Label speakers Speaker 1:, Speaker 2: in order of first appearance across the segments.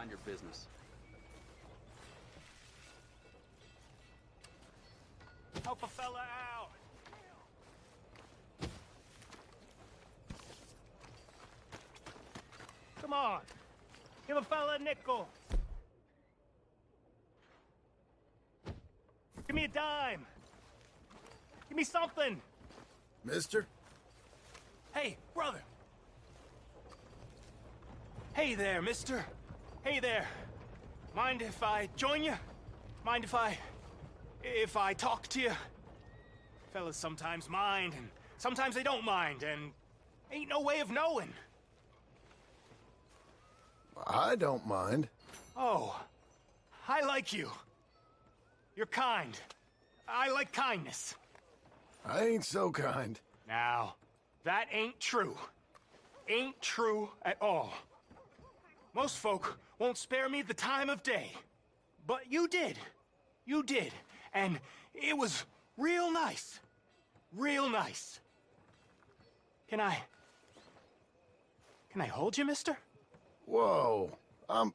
Speaker 1: mind your business.
Speaker 2: Help a fella out! Come on! Give a fella a nickel! Give me a dime! Give me something!
Speaker 3: Mister?
Speaker 2: Hey, brother! Hey there, mister! Hey there! Mind if I join you? Mind if I talk to you? Fellas sometimes mind, and sometimes they don't mind, and ain't no way of knowing.
Speaker 3: I don't mind.
Speaker 2: Oh, I like you. You're kind. I like kindness.
Speaker 3: I ain't so kind.
Speaker 2: Now, that ain't true. Ain't true at all. Most folk won't spare me the time of day. But you did. You did. And it was real nice. Real nice. Can I hold you, mister?
Speaker 3: Whoa. I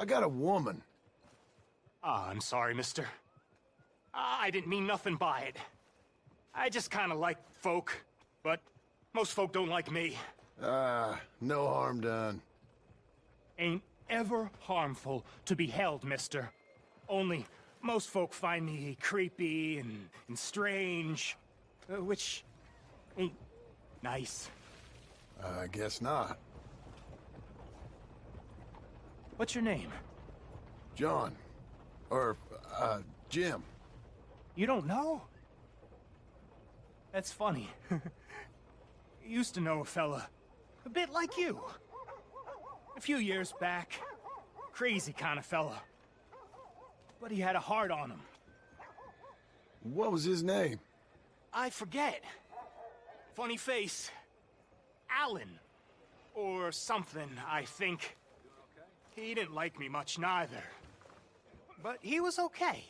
Speaker 3: got a woman.
Speaker 2: Ah, I'm sorry, mister. I didn't mean nothing by it. I just kinda like folk, but most folk don't like me.
Speaker 3: No harm done.
Speaker 2: Ain't ever harmful to be held, mister. Only most folk find me creepy and strange, which ain't nice.
Speaker 3: I guess not.
Speaker 2: What's your name?
Speaker 3: John. Or, Jim.
Speaker 2: You don't know? That's funny. Used to know a fella a bit like you. A few years back. Crazy kind of fella. But he had a heart on him.
Speaker 3: What was his name?
Speaker 2: I forget. Funny face. Alan. Or something, I think. He didn't like me much neither. But he was okay.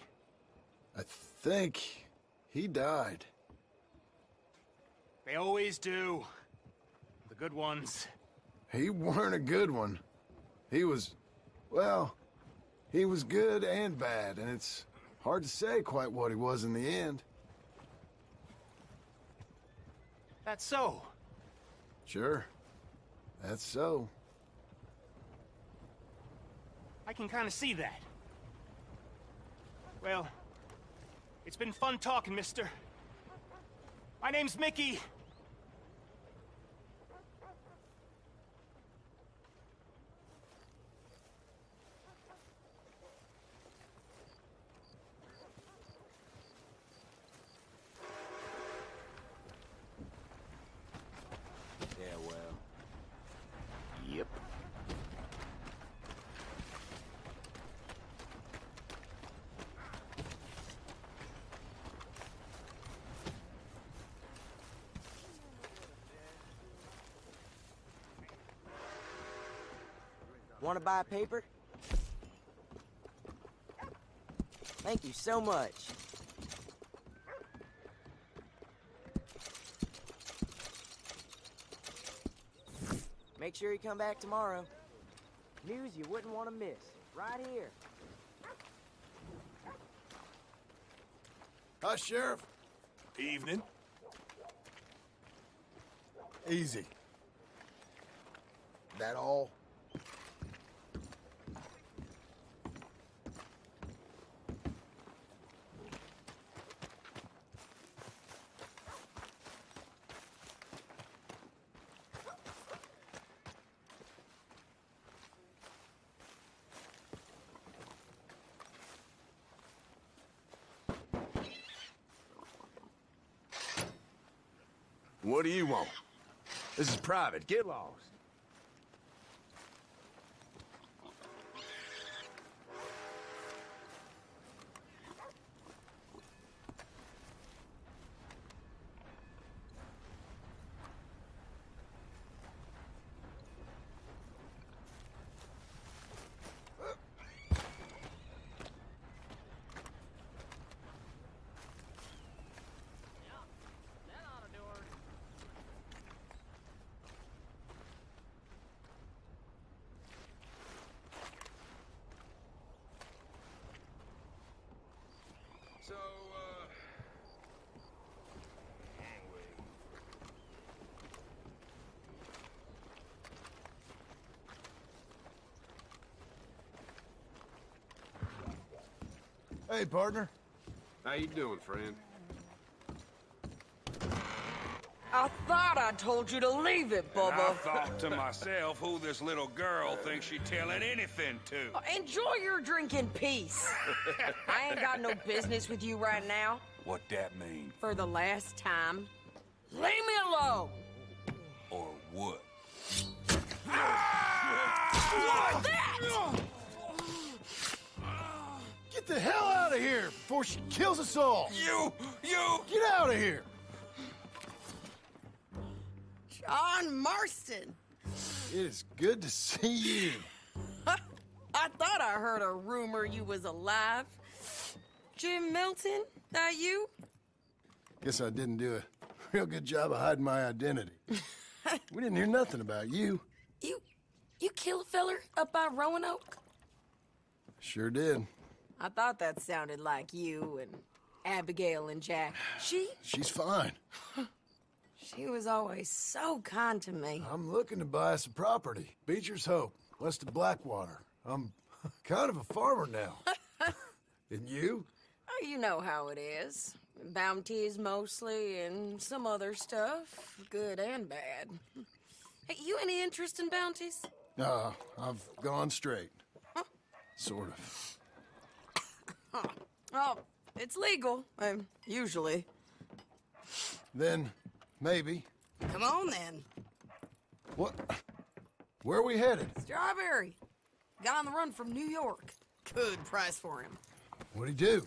Speaker 3: I think he died.
Speaker 2: They always do. The good ones.
Speaker 3: He weren't a good one. He was, well, he was good and bad, and it's hard to say quite what he was in the end.
Speaker 2: That's so.
Speaker 3: Sure. That's so.
Speaker 2: I can kind of see that. Well, it's been fun talking, mister. My name's Mickey.
Speaker 1: Yeah, well.
Speaker 3: Yep.
Speaker 4: Want to buy a paper? Thank you so much. Make sure you come back tomorrow. News you wouldn't want to miss. Right here.
Speaker 3: Hi, Sheriff.
Speaker 5: Evening.
Speaker 3: Easy. That all?
Speaker 5: What do you want? This is private. Get lost. So,
Speaker 3: Hey, partner.
Speaker 1: How you doing, friend?
Speaker 6: I thought I told you to leave it,
Speaker 7: And I
Speaker 6: Bubba.
Speaker 7: thought to myself who this little girl thinks she telling anything to.
Speaker 6: Enjoy your drink in peace. I ain't got no business with you right now.
Speaker 7: What that mean?
Speaker 6: For the last time, leave me alone.
Speaker 7: Or what?
Speaker 6: Like that!
Speaker 3: Get the hell out of here before she kills us all!
Speaker 7: You!
Speaker 3: Get out of here!
Speaker 6: John Marston.
Speaker 3: It is good to see you.
Speaker 6: I thought I heard a rumor you was alive. Jim Milton, that you?
Speaker 3: Guess I didn't do a real good job of hiding my identity. We didn't hear nothing about you.
Speaker 6: You kill a feller up by Roanoke?
Speaker 3: Sure did.
Speaker 6: I thought that sounded like you and Abigail and Jack.
Speaker 3: She's fine.
Speaker 6: She was always so kind to me.
Speaker 3: I'm looking to buy some property. Beecher's Hope, west of Blackwater. I'm kind of a farmer now. And you?
Speaker 6: Oh, you know how it is. Bounties mostly, and some other stuff, good and bad. Hey, you any interest in bounties?
Speaker 3: I've gone straight.
Speaker 6: Huh?
Speaker 3: Sort of.
Speaker 6: Huh. Oh, it's legal, usually.
Speaker 3: Then, maybe.
Speaker 6: Come on, then.
Speaker 3: What? Where are we headed?
Speaker 6: Strawberry. Got on the run from New York. Good price for him.
Speaker 3: What'd he do?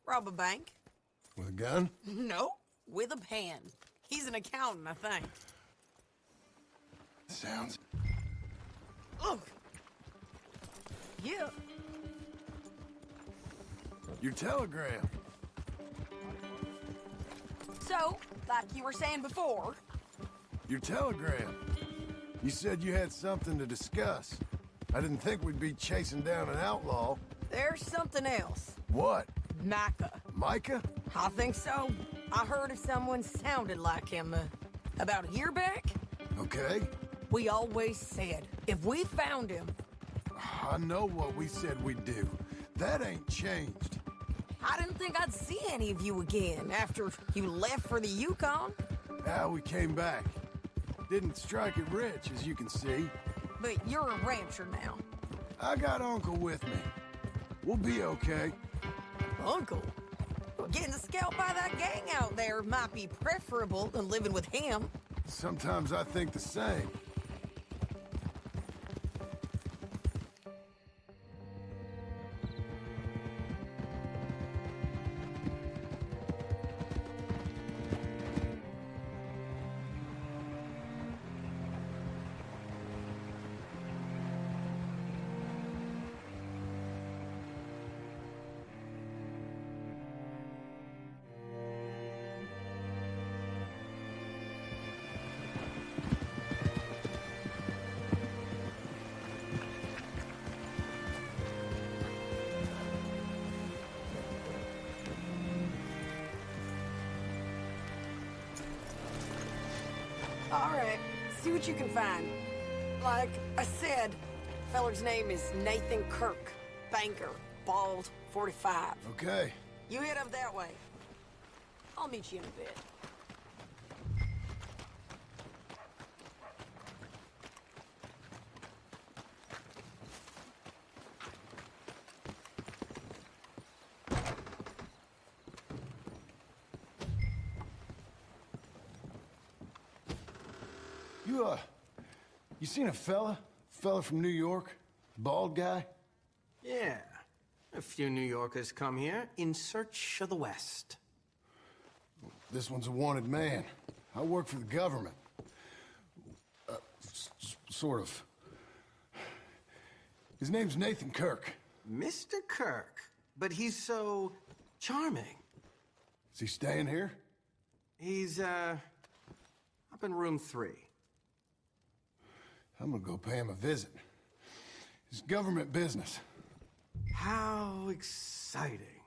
Speaker 6: Rob a bank?
Speaker 3: With a gun?
Speaker 6: No, with a pen. He's an accountant, I think.
Speaker 3: Sounds...
Speaker 6: Look. Yeah.
Speaker 3: Your telegram.
Speaker 6: So, like you were saying before,
Speaker 3: Your telegram. You said you had something to discuss. I didn't think we'd be chasing down an outlaw.
Speaker 6: there's something else.
Speaker 3: What?
Speaker 6: Micah.
Speaker 3: Micah?
Speaker 6: I think so. I heard of someone sounded like him about a year back.
Speaker 3: Okay.
Speaker 6: We always said, if we found him,
Speaker 3: I know what we said we'd do. That ain't changed.
Speaker 6: I didn't think I'd see any of you again after you left for the Yukon.
Speaker 3: Now we came back. Didn't strike it rich, as you can see.
Speaker 6: But you're a rancher now.
Speaker 3: I got Uncle with me. We'll be okay.
Speaker 6: Uncle? Well, getting scalped by that gang out there might be preferable than living with him.
Speaker 3: Sometimes I think the same.
Speaker 6: All right, see what you can find. Like I said, feller's name is Nathan Kirk. Banker, bald, 45.
Speaker 3: Okay.
Speaker 6: You head up that way. I'll meet you in a bit.
Speaker 3: You seen a fella? Fella from New York? Bald guy?
Speaker 2: Yeah. A few New Yorkers come here in search of the West.
Speaker 3: This one's a wanted man. I work for the government. Sort of. His name's Nathan Kirk.
Speaker 2: Mr. Kirk, but he's so charming.
Speaker 3: Is he staying here?
Speaker 2: He's, up in room 3.
Speaker 3: I'm gonna go pay him a visit. It's government business.
Speaker 2: How exciting.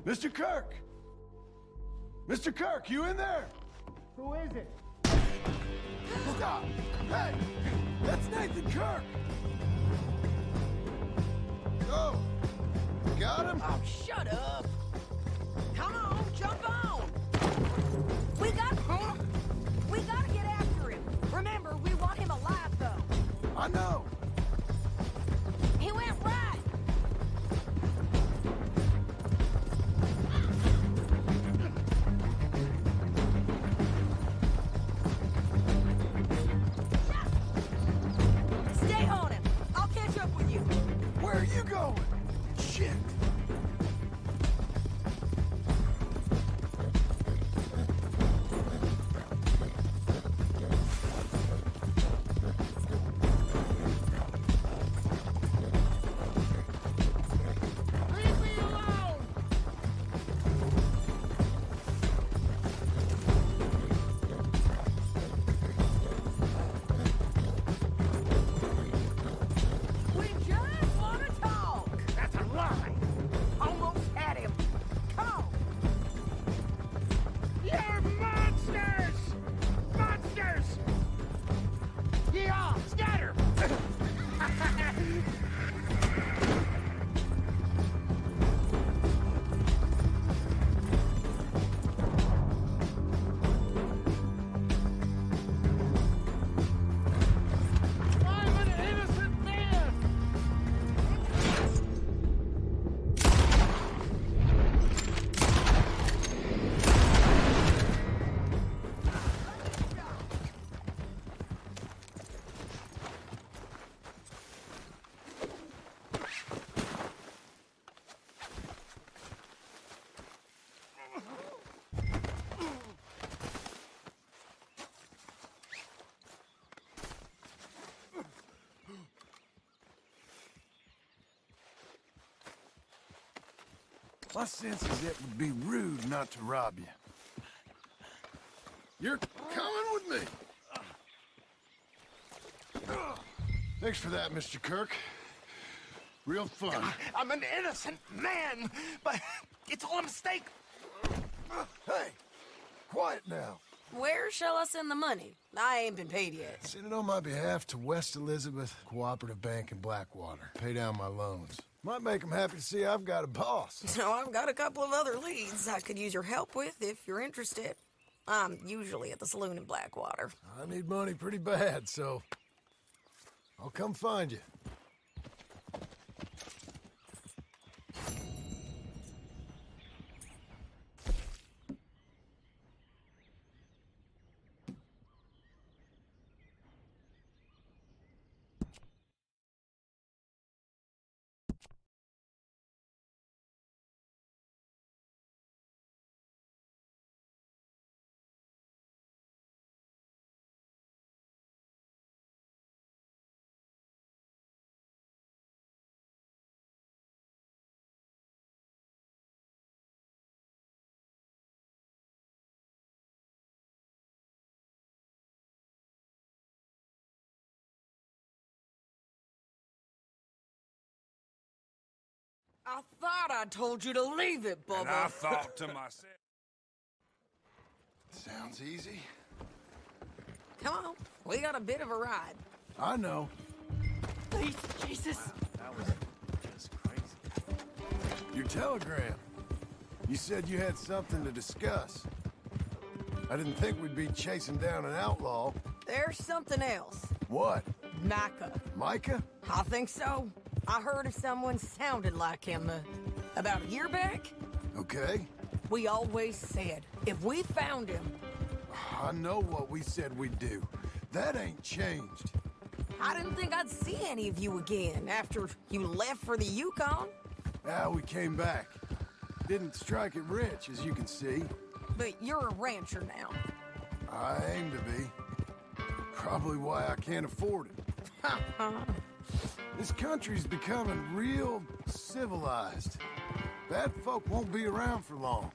Speaker 3: Mr. Kirk! Mr. Kirk, you in there?
Speaker 2: Who is it?
Speaker 3: Stop! Hey! That's Nathan Kirk! Oh! Got him?
Speaker 6: Oh, shut up! Come on, jump on! We gotta get after him. Remember, we want him alive, though.
Speaker 3: I know!
Speaker 6: He went right. Stay on him. I'll catch up with you.
Speaker 3: Where are you going? Shit!
Speaker 6: We just want to talk. That's a lie. Almost had him. Come on.
Speaker 2: You're monsters! Monsters! Yeah, scatter! I'm an innocent man!
Speaker 3: My sense is it would be rude not to rob you. You're coming with me! Thanks for that, Mr. Kirk. Real fun.
Speaker 2: I'm an innocent man, but it's all a mistake.
Speaker 3: Hey! Quiet now.
Speaker 6: Where shall I send the money? I ain't been paid yet.
Speaker 3: Send it on my behalf to West Elizabeth Cooperative Bank in Blackwater. Pay down my loans. Might make them happy to see I've got a boss.
Speaker 6: So I've got a couple of other leads I could use your help with if you're interested. I'm usually at the saloon in Blackwater.
Speaker 3: I need money pretty bad, so I'll come find you.
Speaker 6: I thought I told you to leave it, Bubba.
Speaker 7: And I thought to myself...
Speaker 3: Sounds easy.
Speaker 6: Come on, we got a bit of a ride.
Speaker 3: I know.
Speaker 6: Please, Jesus.
Speaker 5: That was just crazy.
Speaker 3: Your telegram. You said you had something to discuss. I didn't think we'd be chasing down an outlaw.
Speaker 6: There's something else.
Speaker 3: What?
Speaker 6: Micah.
Speaker 3: Micah?
Speaker 6: I think so. I heard of someone sounded like him about a year back.
Speaker 3: Okay.
Speaker 6: We always said, if we found him,
Speaker 3: I know what we said we'd do. That ain't changed.
Speaker 6: I didn't think I'd see any of you again after you left for the Yukon.
Speaker 3: Ah, we came back. Didn't strike it rich, as you can see.
Speaker 6: But you're a rancher now.
Speaker 3: I aim to be. Probably why I can't afford it. This country's becoming real civilized. Bad folk won't be around for long.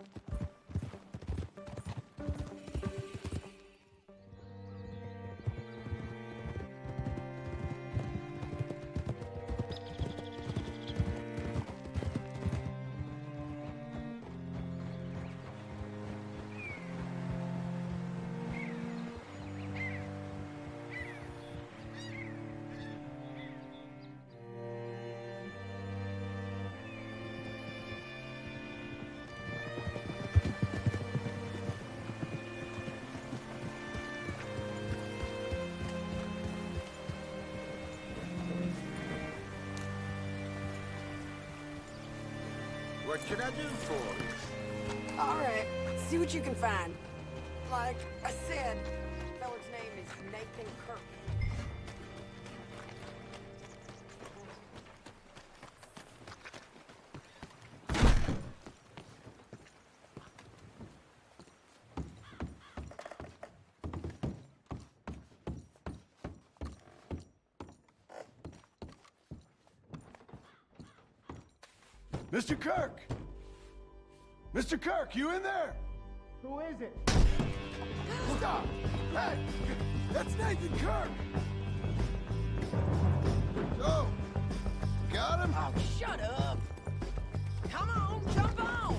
Speaker 5: What can I do for you?
Speaker 6: All right, see what you can find. Like I said, feller's name is Nathan Kirk.
Speaker 3: Mr. Kirk! Mr. Kirk, you in there?
Speaker 2: Who is it?
Speaker 3: Stop! Hey! That's Nathan Kirk! So, got him?
Speaker 6: Oh, shut up! Come on, jump on!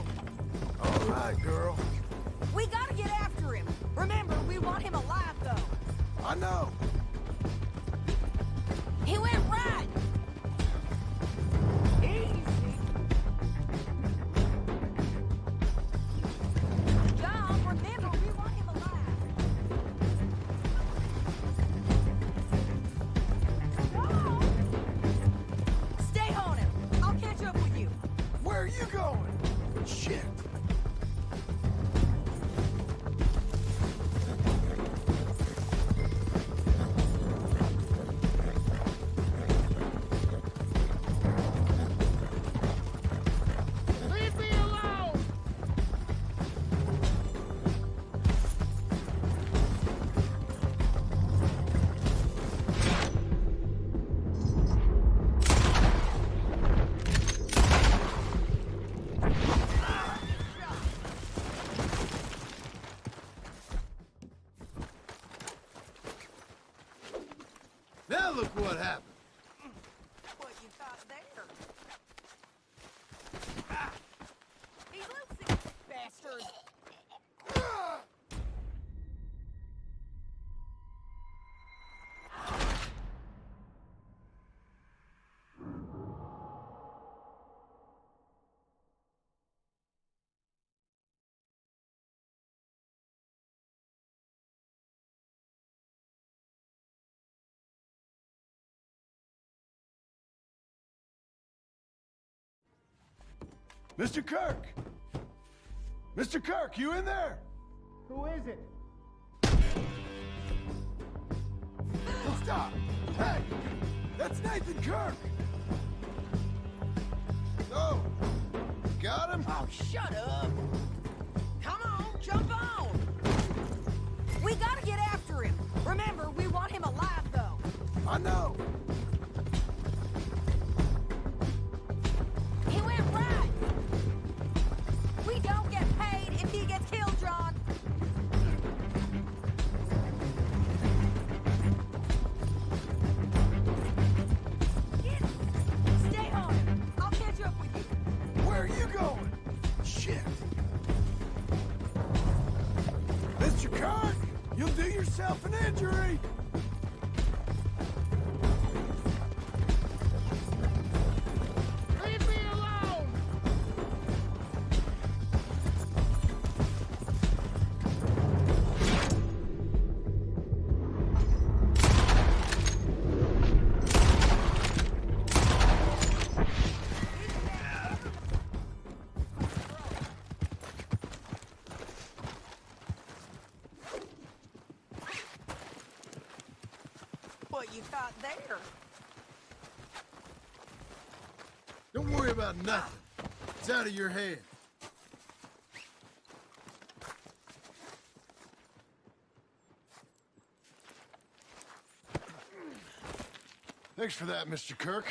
Speaker 3: All right, girl.
Speaker 6: We gotta get after him. Remember, we want him alive, though.
Speaker 3: I know.
Speaker 6: He went right! Easy. John, remember, we want him alive. John! Stay on him. I'll catch up with you.
Speaker 3: Where are you going? Shit.
Speaker 2: Leave me alone!
Speaker 3: Now look what happened.
Speaker 6: What you thought there? Ah! He's loose, bastard!
Speaker 3: Mr. Kirk! Mr. Kirk, you in there?
Speaker 2: Who is it?
Speaker 3: Stop! Hey! That's Nathan Kirk! So, got him?
Speaker 6: Oh, shut up! Come on, jump on! We gotta get after him. Remember, we want him alive, though.
Speaker 3: I know.
Speaker 6: He went right! We don't get paid if he gets killed, John! Stay on him. I'll catch up with you.
Speaker 3: Where are you going? Shit. Mr. Kirk, you'll do yourself an injury.
Speaker 2: Leave me alone!
Speaker 6: What you thought there?
Speaker 3: Don't worry about nothing. It's out of your head. Thanks for that, Mr. Kirk.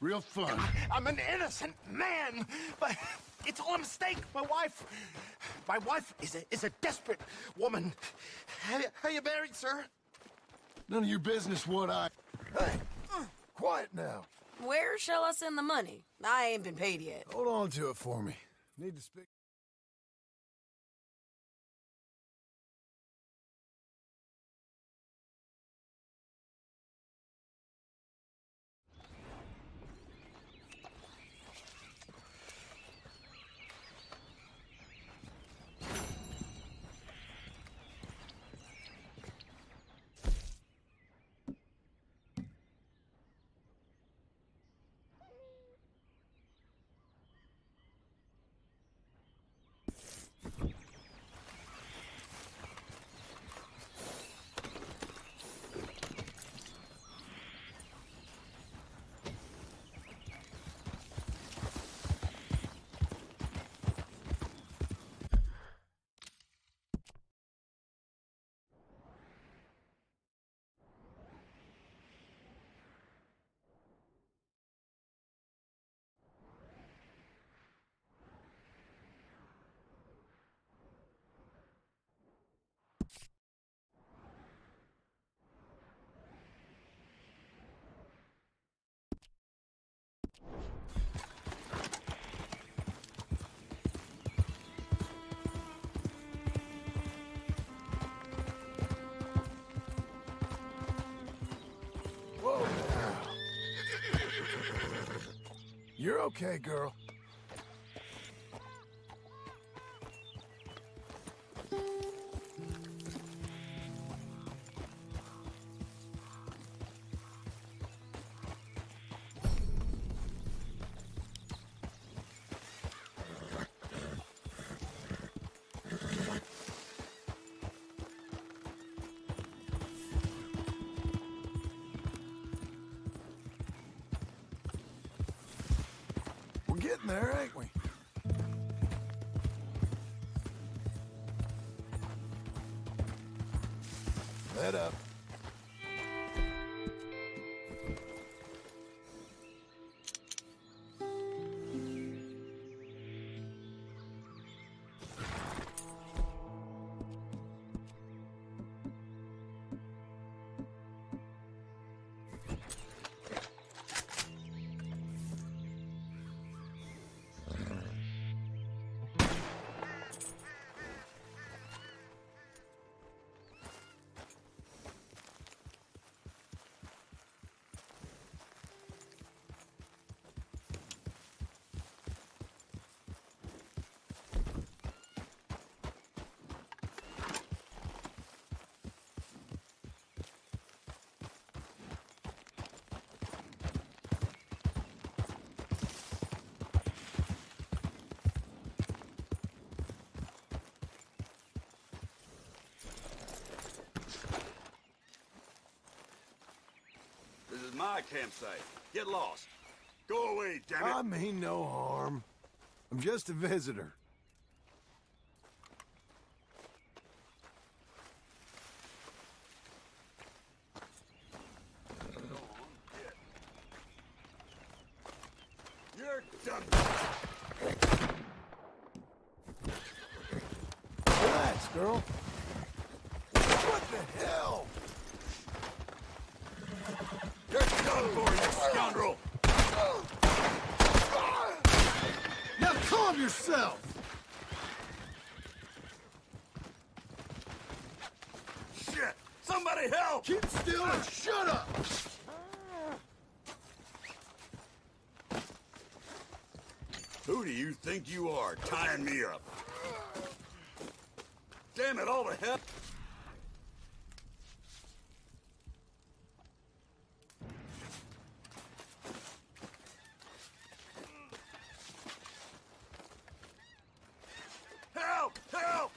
Speaker 3: Real fun.
Speaker 2: I'm an innocent man, but it's all a mistake. My wife is a desperate woman. Are you married, sir?
Speaker 3: None of your business what I... Hey, quiet now.
Speaker 6: Where shall I send the money? I ain't been paid yet.
Speaker 3: Hold on to it for me. Need to speak... You're okay, girl. We're getting there, ain't we? Let up.
Speaker 5: This is my campsite. Get lost. Go away, damn it.
Speaker 3: I mean no harm. I'm just a visitor.
Speaker 5: You're done.
Speaker 3: Relax, girl. What the hell?
Speaker 5: You're done for, you scoundrel.
Speaker 3: Now calm yourself!
Speaker 5: Shit! Somebody help!
Speaker 3: Keep still and shut up!
Speaker 5: Who do you think you are, tying me up? Damn it, all the hell! Help! Help!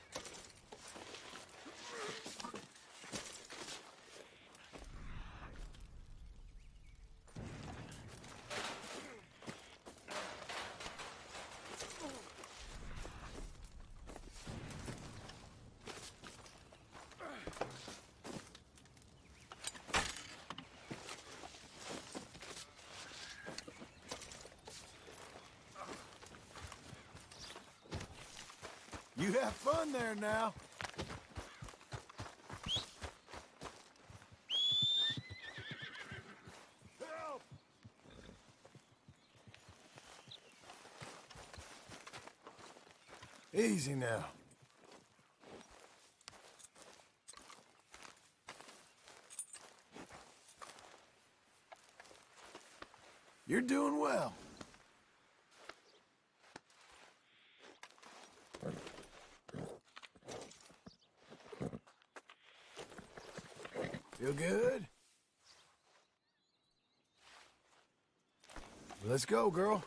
Speaker 3: You have fun there now.
Speaker 5: Help!
Speaker 3: Easy now. You're doing well. Feel good? Let's go, girl.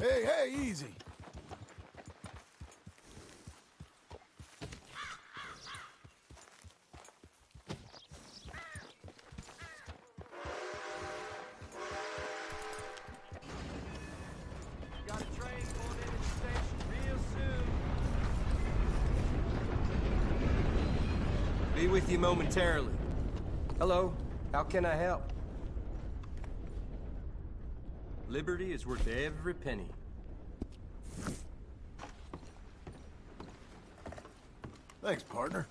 Speaker 3: Hey, hey, easy.
Speaker 4: Got a train pulling into the station real soon.
Speaker 8: Be with you momentarily. Hello, how can I help? Liberty is worth every penny.
Speaker 3: Thanks, partner.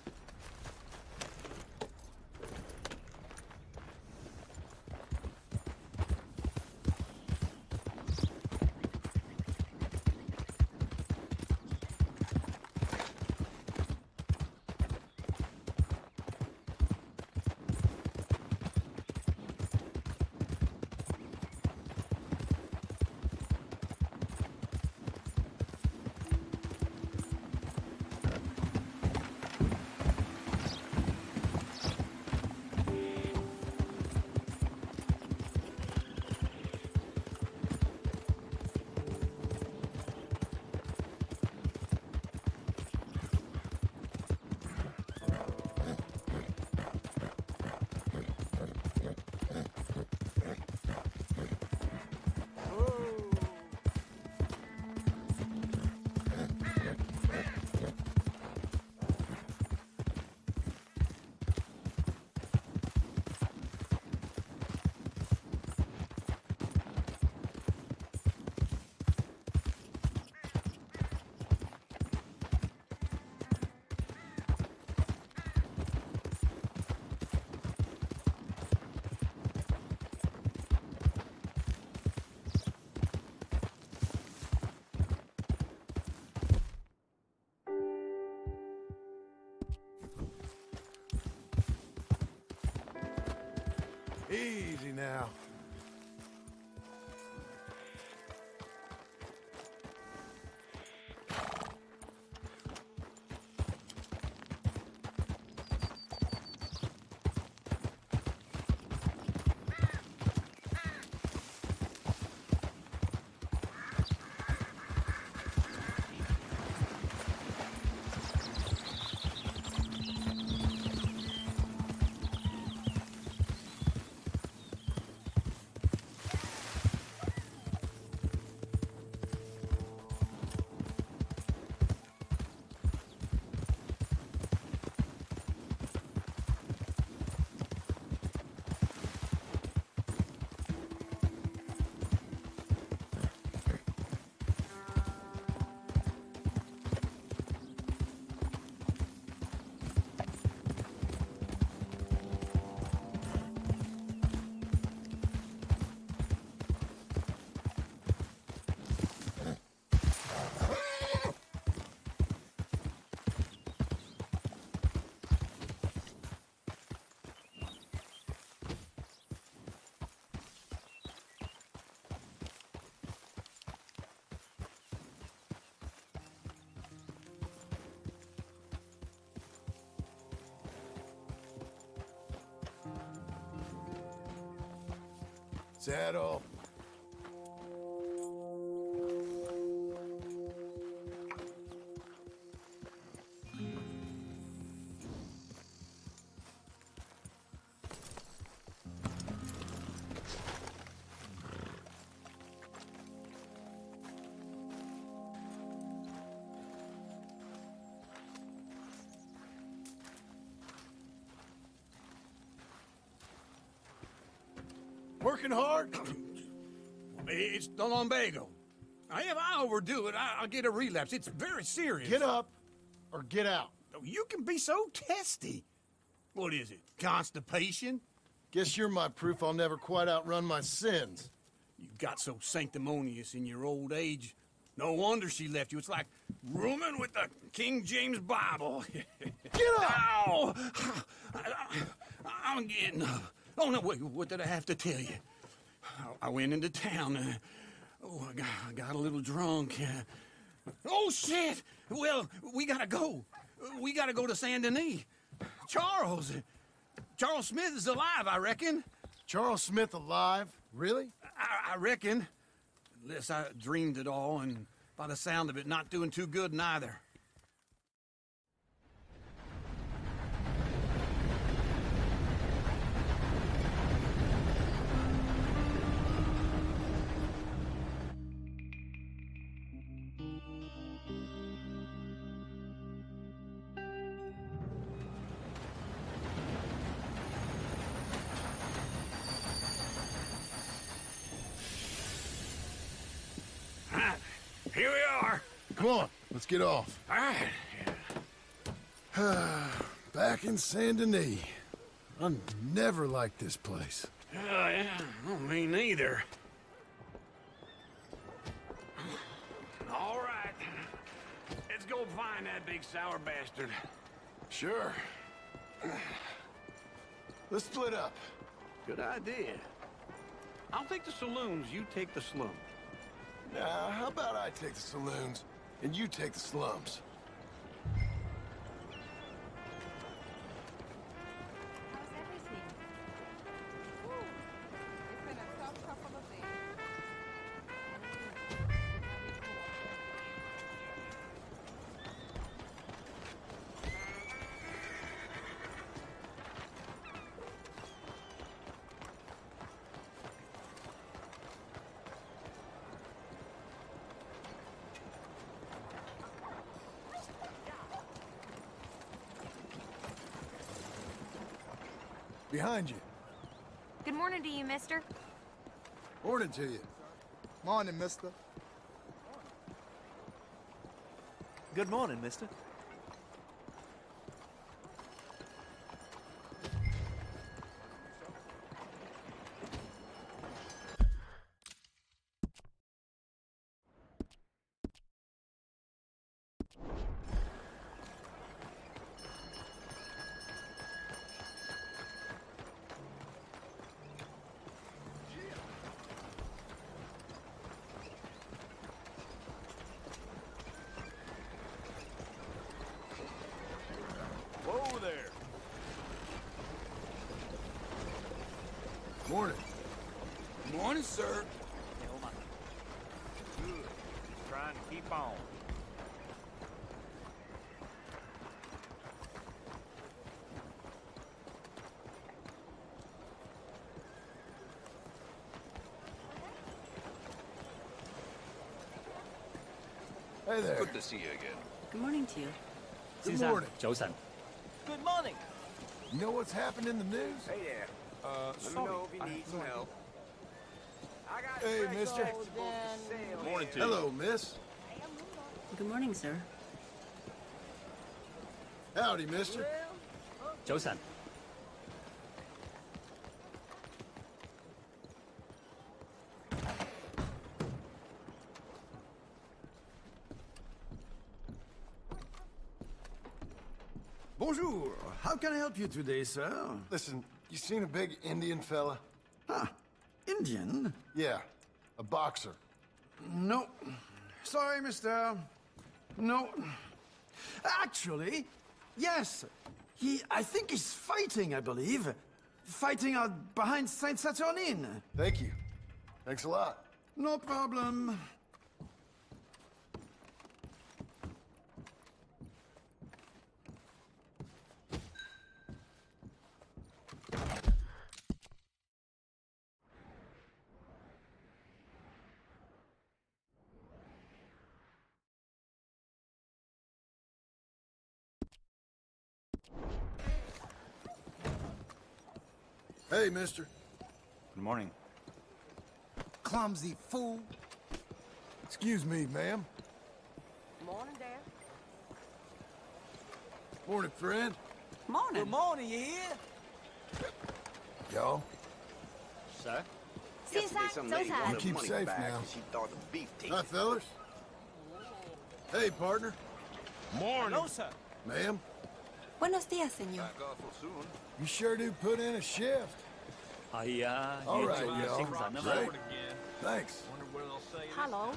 Speaker 3: Easy now. Saddle. Working hard?
Speaker 9: It's the lumbago. If I overdo it, I'll get a relapse. It's very serious.
Speaker 3: Get up or get out.
Speaker 9: You can be so testy. What is it, constipation?
Speaker 3: Guess you're my proof I'll never quite outrun my sins.
Speaker 9: You got so sanctimonious in your old age. No wonder she left you. It's like rooming with the King James Bible.
Speaker 3: Get up!
Speaker 9: Ow! I'm getting up. Oh, no, wait, what did I have to tell you? I went into town. I got a little drunk. Oh, shit! Well, we gotta go. We gotta go to Saint Denis. Charles Smith is alive, I reckon.
Speaker 3: Charles Smith alive? Really?
Speaker 9: I reckon. Unless I dreamed it all, and by the sound of it, not doing too good neither. Here we are.
Speaker 3: Come on, let's get off.
Speaker 9: All right.
Speaker 3: Back in Saint Denis. I never liked this place.
Speaker 9: Yeah, well, me neither. All right. Let's go find that big sour bastard.
Speaker 3: Sure. Let's split up.
Speaker 9: Good idea. I'll take the saloons, you take the slum.
Speaker 3: Now, how about I take the saloons, and you take the slums? Behind you.
Speaker 10: Good morning to you, mister.
Speaker 3: Morning to you.
Speaker 11: Morning, mister.
Speaker 12: Good morning, mister.
Speaker 7: Whoa there.
Speaker 3: Morning.
Speaker 5: Morning, sir.
Speaker 7: Good. Trying to keep on.
Speaker 3: Hey there.
Speaker 7: Good to see you again.
Speaker 10: Good morning to you.
Speaker 3: Good morning.
Speaker 12: Good morning.
Speaker 3: You know what's happened in the news?
Speaker 4: Hey there. Let me know if you need some help. I got
Speaker 3: Hey,
Speaker 4: fresh
Speaker 3: mister.
Speaker 4: vegetables for sale.
Speaker 7: Morning to
Speaker 3: Hello, miss.
Speaker 10: Good morning, sir.
Speaker 3: Howdy, mister.
Speaker 5: Bonjour. How can I help you today, sir?
Speaker 3: Listen, you seen a big Indian fella?
Speaker 5: Ah, Indian?
Speaker 3: Yeah, a boxer.
Speaker 5: No. Sorry, mister. No. Actually, yes. I think he's fighting, I believe. Fighting out behind Saint Saturnin.
Speaker 3: Thank you. Thanks a lot.
Speaker 5: No problem.
Speaker 3: Hey, mister.
Speaker 7: Good morning.
Speaker 11: Clumsy fool.
Speaker 3: Excuse me, ma'am.
Speaker 4: Morning, Dad.
Speaker 3: Morning, friend.
Speaker 12: Morning. Good morning, you hear?
Speaker 3: Y'all,
Speaker 7: Sir?
Speaker 3: you keep safe now. Hi, fellas. Hey, partner.
Speaker 12: Morning. Hello, sir.
Speaker 3: Ma'am,
Speaker 10: Buenos días, señor.
Speaker 7: Back awful soon.
Speaker 3: you sure do put in a shift. All right, y'all. Great. Thanks.
Speaker 10: Hello.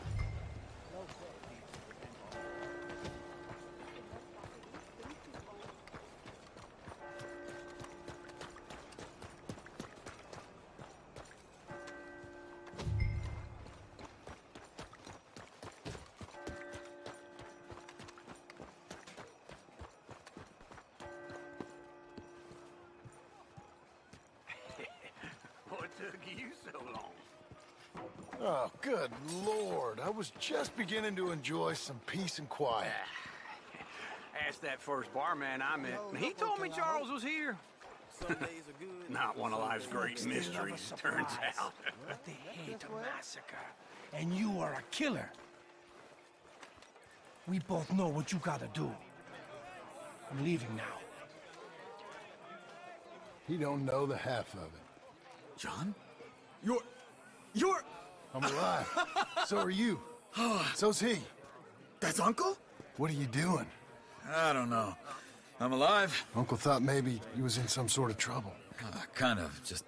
Speaker 3: Oh, good Lord. I was just beginning to enjoy some peace and quiet.
Speaker 5: Asked that first barman I met, and he told me Charles was here. Not one of life's great mysteries, turns out.
Speaker 2: But they hate a massacre, and you are a killer. We both know what you gotta do. I'm leaving now.
Speaker 3: He don't know the half of it.
Speaker 9: John?
Speaker 3: You're... I'm alive. So are you. So's he.
Speaker 9: That's Uncle?
Speaker 3: What are you doing?
Speaker 11: I don't know. I'm alive.
Speaker 3: Uncle thought maybe he was in some sort of trouble.
Speaker 11: Kind of, just...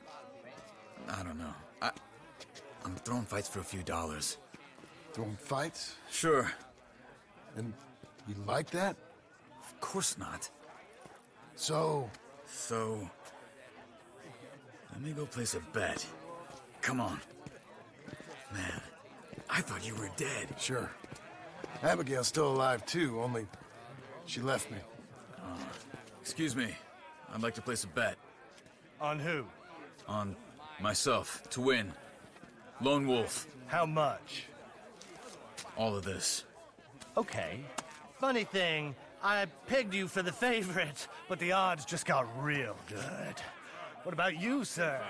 Speaker 11: I don't know. I'm throwing fights for a few dollars.
Speaker 3: Throwing fights?
Speaker 11: Sure.
Speaker 3: And you like that?
Speaker 11: Of course not.
Speaker 3: So...
Speaker 11: Let me go place a bet. Come on. Man, I thought you were dead.
Speaker 3: Sure. Abigail's still alive, too, only she left me.
Speaker 11: Excuse me. I'd like to place a bet.
Speaker 2: On who?
Speaker 11: On myself, to win. Lone Wolf.
Speaker 2: How much?
Speaker 11: All of this.
Speaker 2: Okay. Funny thing, I pegged you for the favorite, but the odds just got real good. What about you, sir?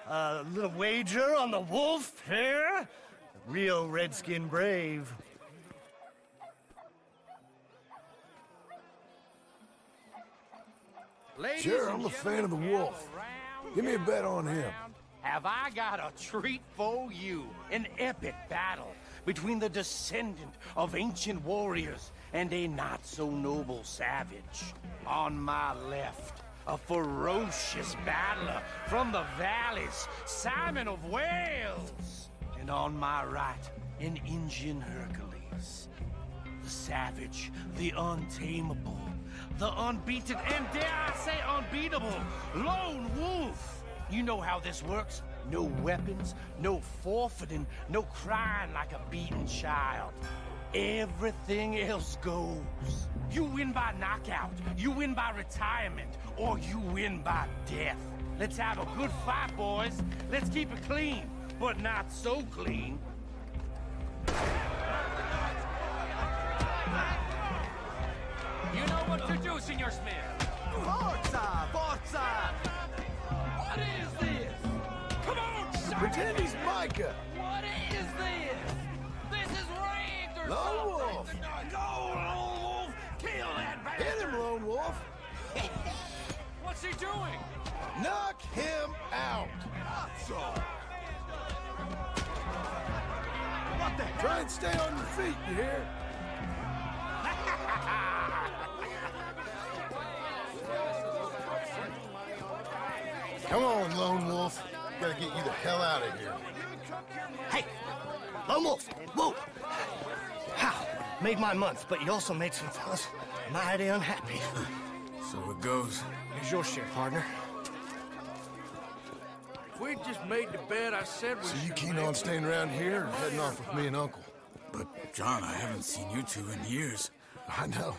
Speaker 2: A little wager on the wolf here? Real redskin brave.
Speaker 3: Sure, I'm a fan of the wolf. Give me a bet on him.
Speaker 2: Have I got a treat for you? An epic battle between the descendant of ancient warriors and a not-so-noble savage. On my left, a ferocious battler from the valleys, Simon of Wales. And on my right, an Indian Hercules. The savage, the untamable, the unbeaten, and dare I say unbeatable, Lone Wolf. You know how this works. No weapons, no forfeiting, no crying like a beaten child. Everything else goes. You win by knockout, you win by retirement, or you win by death. Let's have a good fight, boys. Let's keep it clean, but not so clean. You know what to do, Senor Smith.
Speaker 12: Forza! Forza!
Speaker 2: What is this? Come on, son!
Speaker 3: Pretend he's Micah.
Speaker 2: What is this? This is rigged or
Speaker 3: Lone
Speaker 2: something!
Speaker 3: Wolf!
Speaker 2: Go, Lone Wolf! Kill that bastard!
Speaker 3: Hit him, Lone Wolf.
Speaker 2: What's he doing?
Speaker 3: Knock him out.
Speaker 12: So. What the hell?
Speaker 3: Try and stay on your feet, you hear? Come on, Lone Wolf. Gotta get you the hell out of here.
Speaker 2: Hey! Lone Wolf! Whoa! How? Made my month, but you also made some fellas mighty unhappy.
Speaker 11: So it goes.
Speaker 2: Here's your share, partner.
Speaker 5: If we'd just made the bet I said we
Speaker 3: So you keen on staying around here or heading off with me and Uncle?
Speaker 11: But, John, I haven't seen you two in years.
Speaker 3: I know.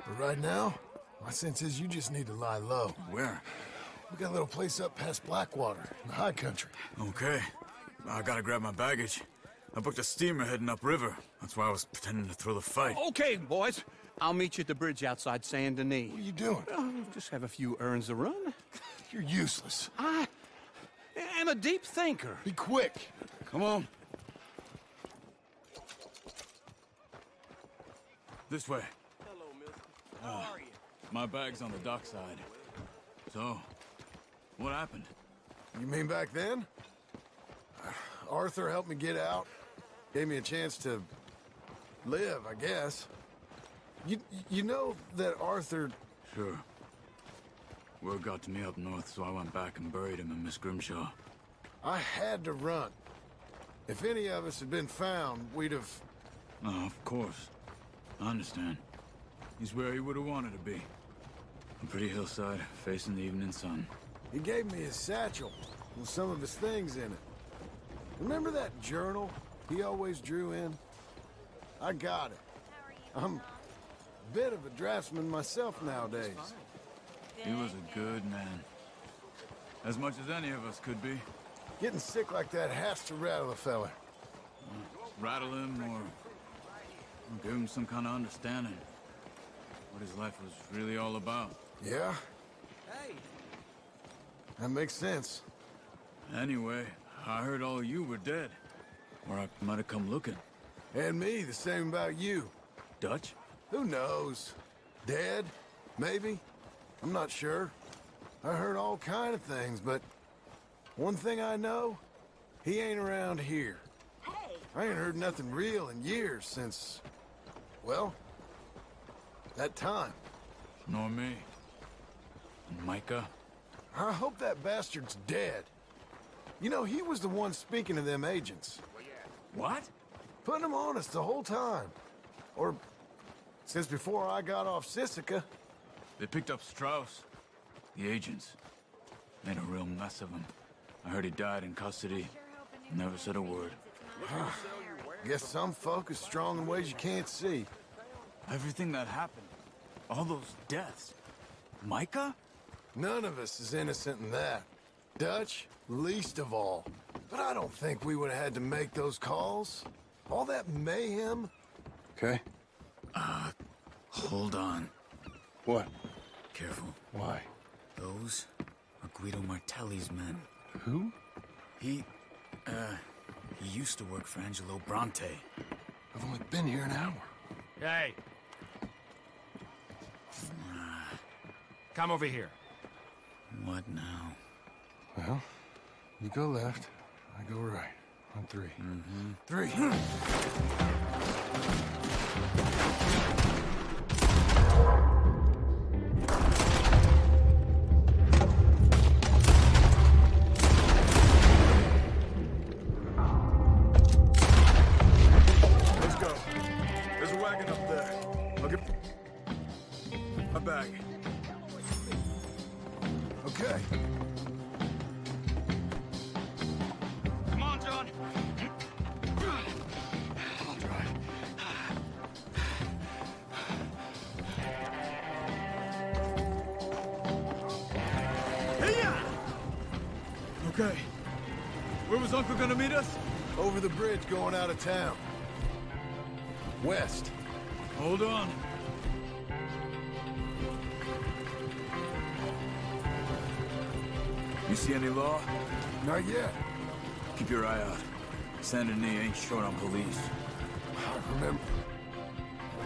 Speaker 3: But right now, my sense is you just need to lie low.
Speaker 11: Where?
Speaker 3: We got a little place up past Blackwater, in the high country.
Speaker 11: Okay. I gotta grab my baggage. I booked a steamer heading upriver. That's why I was pretending to throw the fight.
Speaker 5: Okay, boys. I'll meet you at the bridge outside Saint Denis.
Speaker 3: What are you doing?
Speaker 5: Just have a few errands to run.
Speaker 3: You're useless.
Speaker 5: I am a deep thinker.
Speaker 3: Be quick.
Speaker 11: Come on. This way.
Speaker 12: Hello, mister. How are you?
Speaker 11: My bag's on the dockside. So, what happened?
Speaker 3: You mean back then? Arthur helped me get out. Gave me a chance to live, I guess. You know that Arthur...
Speaker 11: Sure. Word got to me up north, so I went back and buried him in Miss Grimshaw.
Speaker 3: I had to run. If any of us had been found, we'd have...
Speaker 11: Oh, of course. I understand. He's where he would have wanted to be. A pretty hillside, facing the evening sun.
Speaker 3: He gave me his satchel with some of his things in it. Remember that journal he always drew in? I got it. I'm a bit of a draftsman myself nowadays.
Speaker 11: He was a good man. As much as any of us could be.
Speaker 3: Getting sick like that has to rattle a fella.
Speaker 11: Rattle him or give him some kind of understanding what his life was really all about.
Speaker 3: Yeah? Hey. That makes sense.
Speaker 11: Anyway, I heard all you were dead. Or I might have come looking.
Speaker 3: And me, the same about you.
Speaker 11: Dutch?
Speaker 3: Who knows? Dead? Maybe? I'm not sure. I heard all kind of things, but one thing I know, he ain't around here.
Speaker 6: Hey!
Speaker 3: I ain't heard nothing real in years since, well, that time.
Speaker 11: Nor me. And Micah?
Speaker 3: I hope that bastard's dead. You know, he was the one speaking to them agents.
Speaker 11: What?
Speaker 3: Putting them on us the whole time. Or since before I got off Sisika.
Speaker 11: They picked up Strauss. The agents. Made a real mess of him. I heard he died in custody. Never said a word.
Speaker 3: Guess some folk is strong in ways you can't see.
Speaker 11: Everything that happened. All those deaths. Micah?
Speaker 3: None of us is innocent in that. Dutch, least of all. But I don't think we would have had to make those calls. All that mayhem.
Speaker 11: Okay. Hold on.
Speaker 3: What?
Speaker 11: Careful.
Speaker 3: Why?
Speaker 11: Those are Guido Martelli's men.
Speaker 3: Who?
Speaker 11: He used to work for Angelo Bronte.
Speaker 3: I've only been here an hour.
Speaker 2: Hey. Come over here.
Speaker 11: What now?
Speaker 3: Well, you go left, I go right. On three.
Speaker 11: Mm-hmm.
Speaker 3: Three.
Speaker 11: Let's go. There's a wagon up there. I'll get my bag.
Speaker 3: Okay.
Speaker 2: Come on, John.
Speaker 11: I'll drive.
Speaker 2: Hey-ya!
Speaker 11: Okay. Where was Uncle gonna meet us?
Speaker 3: Over the bridge going out of town. West.
Speaker 11: Hold on. You see any law?
Speaker 3: Not yet.
Speaker 11: Keep your eye out. Saint Denis ain't short on police.
Speaker 3: I remember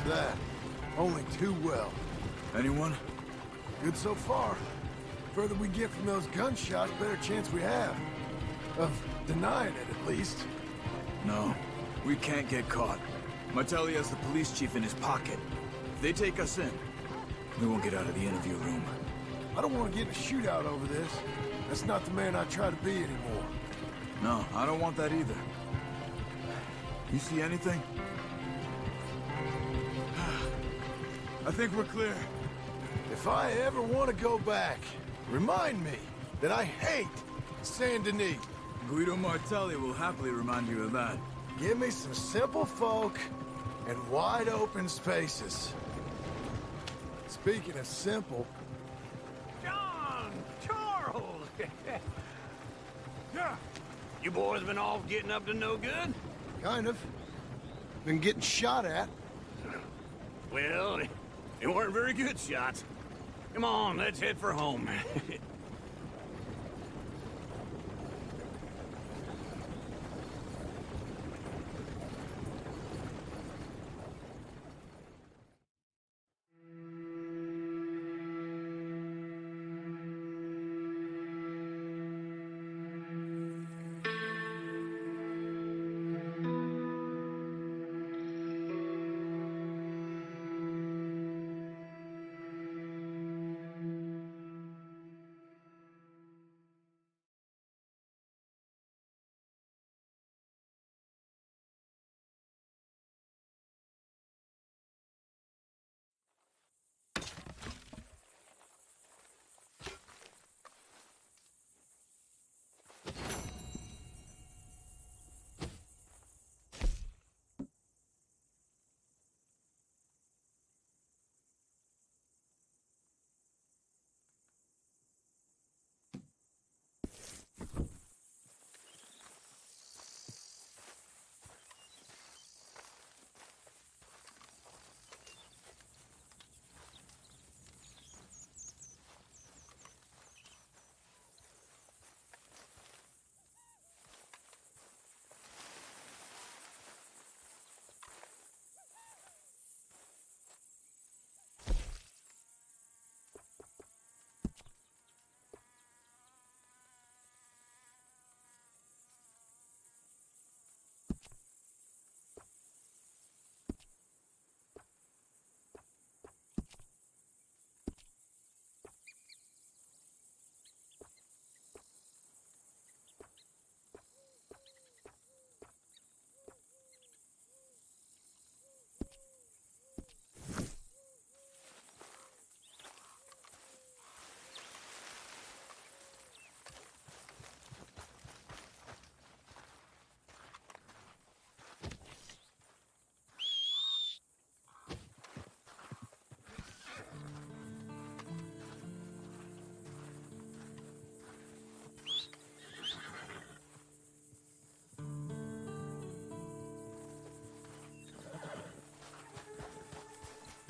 Speaker 3: that. Only too well.
Speaker 11: Anyone?
Speaker 3: Good so far. Further we get from those gunshots, better chance we have. Of denying it, at least.
Speaker 11: No. We can't get caught. Martelli has the police chief in his pocket. If they take us in, we won't get out of the interview room.
Speaker 3: I don't want to get in a shootout over this. That's not the man I try to be anymore.
Speaker 11: No, I don't want that either. You see anything? I think we're clear.
Speaker 3: If I ever want to go back, remind me that I hate Saint Denis.
Speaker 11: Guido Martelli will happily remind you of that.
Speaker 3: Give me some simple folk and wide open spaces. Speaking of simple...
Speaker 5: John! Charles! Yeah. You boys been off getting up to no good?
Speaker 3: Kind of. Been getting shot at.
Speaker 5: Well, they weren't very good shots. Come on, let's head for home.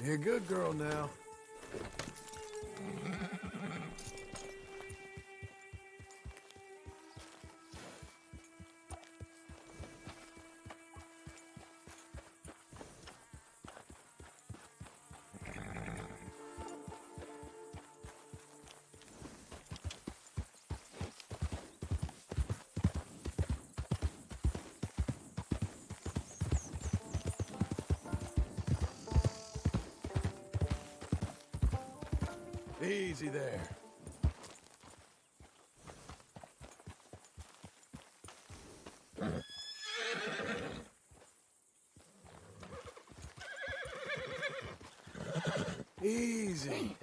Speaker 3: Be a good girl now. Easy there. Easy.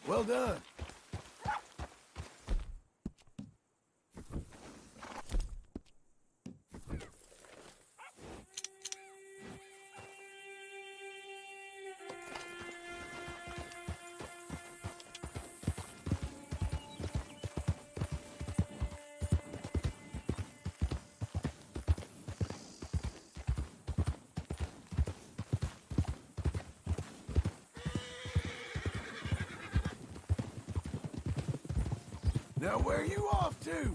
Speaker 3: Well done. Now where are you off to?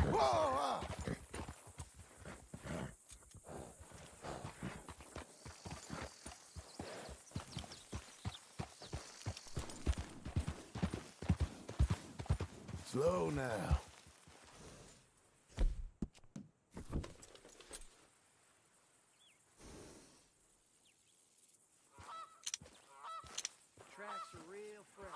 Speaker 3: Whoa! Slow now.
Speaker 4: Tracks are real fresh.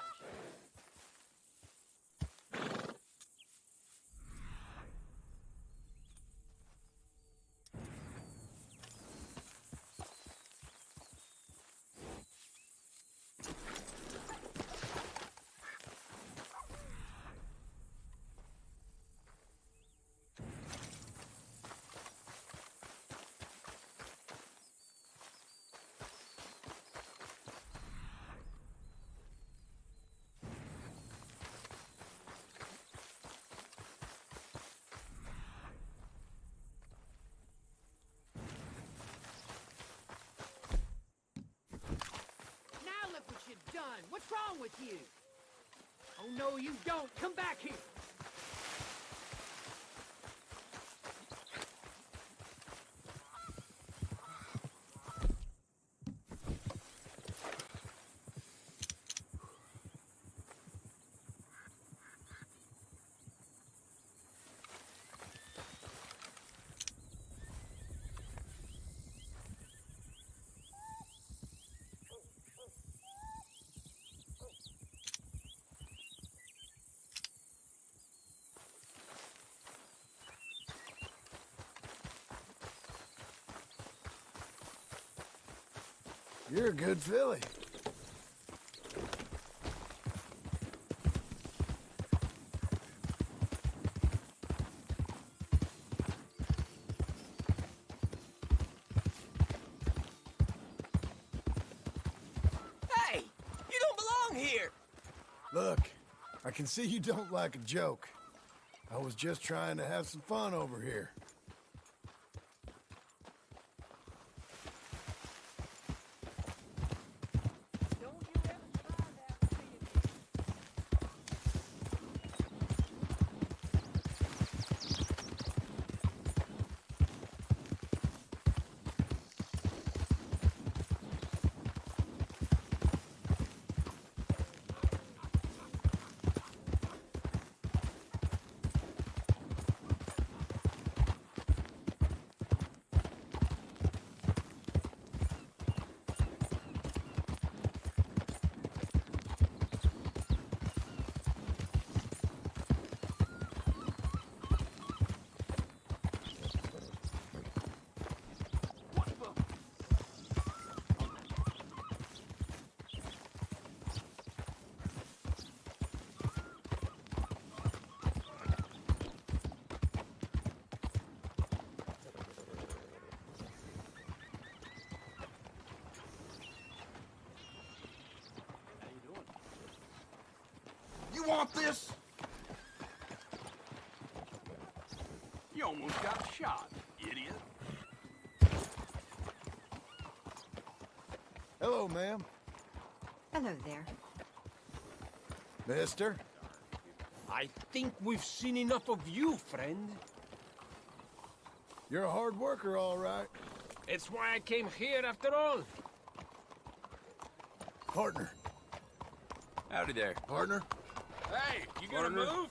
Speaker 13: Done. What's wrong with you? Oh, no, you don't. Come back here.
Speaker 3: You're a good filly.
Speaker 4: Hey! You don't belong here!
Speaker 3: Look, I can see you don't like a joke. I was just trying to have some fun over here.
Speaker 5: You want this? You almost got shot, idiot.
Speaker 3: Hello, ma'am.
Speaker 10: Hello there.
Speaker 3: Mister?
Speaker 14: I think we've seen enough of you, friend.
Speaker 3: You're a hard worker, all right.
Speaker 14: It's why I came here after all.
Speaker 3: Partner.
Speaker 11: Howdy there.
Speaker 3: Partner?
Speaker 14: Hey, you gonna move?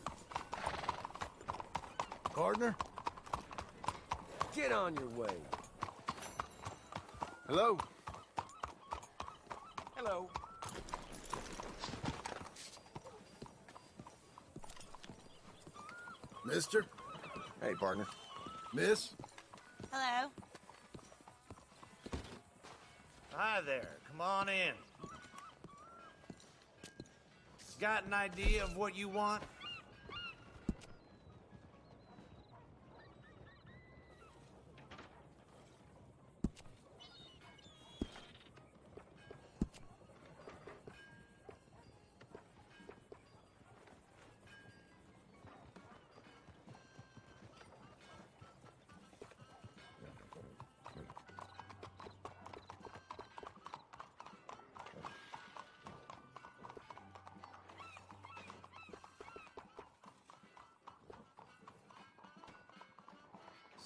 Speaker 3: Partner?
Speaker 4: Get on your way.
Speaker 3: Hello?
Speaker 4: Hello.
Speaker 3: Mister?
Speaker 15: Hey, partner.
Speaker 3: Miss?
Speaker 10: Hello.
Speaker 16: Hi there. Come on in. Got an idea of what you want?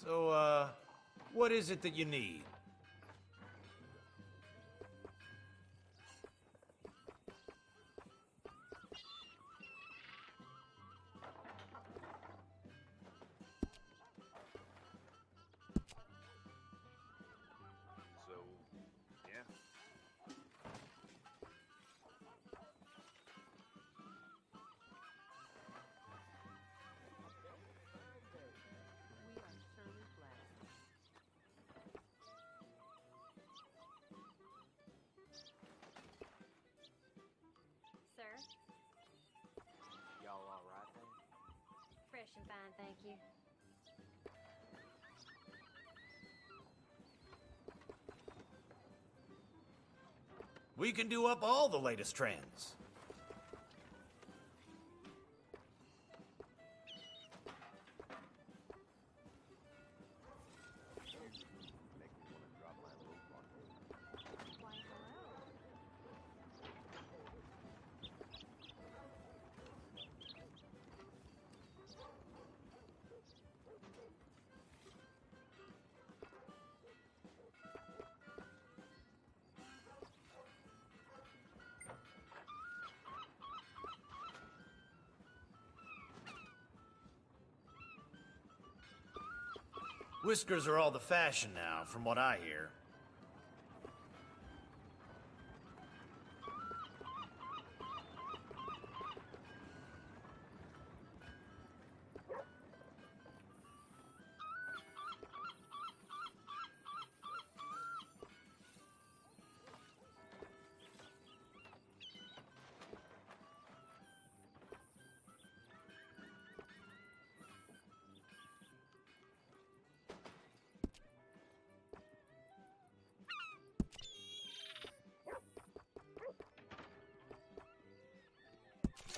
Speaker 16: So, what is it that you need?
Speaker 15: So, yeah.
Speaker 17: Sir?
Speaker 4: Y'all all right there?
Speaker 17: Fresh and fine, thank you.
Speaker 16: We can do up all the latest trends. Whiskers are all the fashion now, from what I hear.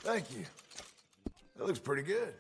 Speaker 3: Thank you. That looks pretty good.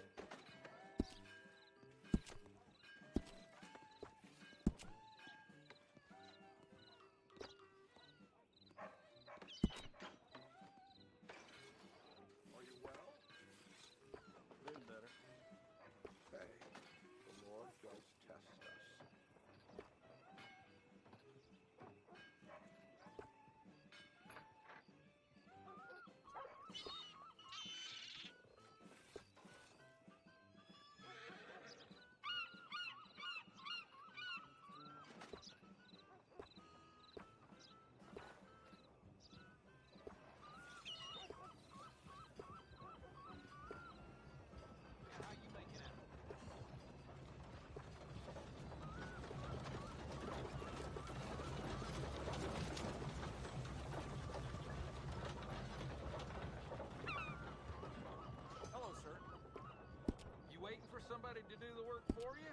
Speaker 18: Somebody to do the work for you?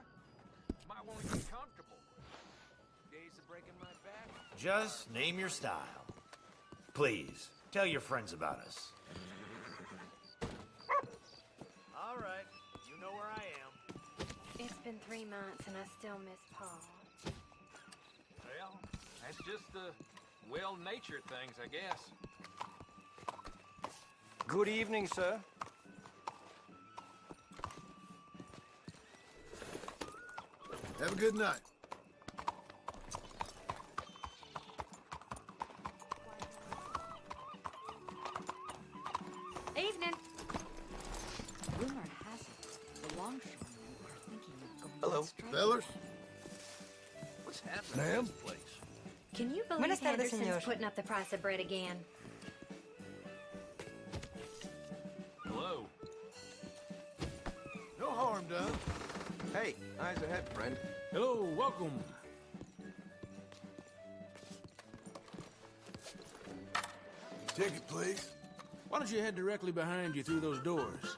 Speaker 18: Might want to get comfortable. Days of breaking my back.
Speaker 16: Just name your style. Please, tell your friends about us. All right, you know where I am.
Speaker 17: It's been 3 months and I still miss Paul.
Speaker 18: Well, that's just the well-natured things, I guess.
Speaker 19: Good evening, sir.
Speaker 3: Have a good night.
Speaker 17: Evening.
Speaker 10: Rumor has it the longshoremen are thinking of going
Speaker 3: Hello,
Speaker 10: on strike.
Speaker 3: fellas.
Speaker 18: What's happening
Speaker 3: Ma'am?
Speaker 18: in this place?
Speaker 17: Can you believe
Speaker 10: Buenas tardes,
Speaker 17: Henderson's
Speaker 10: señor.
Speaker 17: putting up the price of bread again?
Speaker 18: Hello.
Speaker 3: No harm done.
Speaker 15: Hey, eyes ahead, friend.
Speaker 14: Hello, welcome.
Speaker 3: Ticket, please.
Speaker 14: Why don't you head directly behind you through those doors?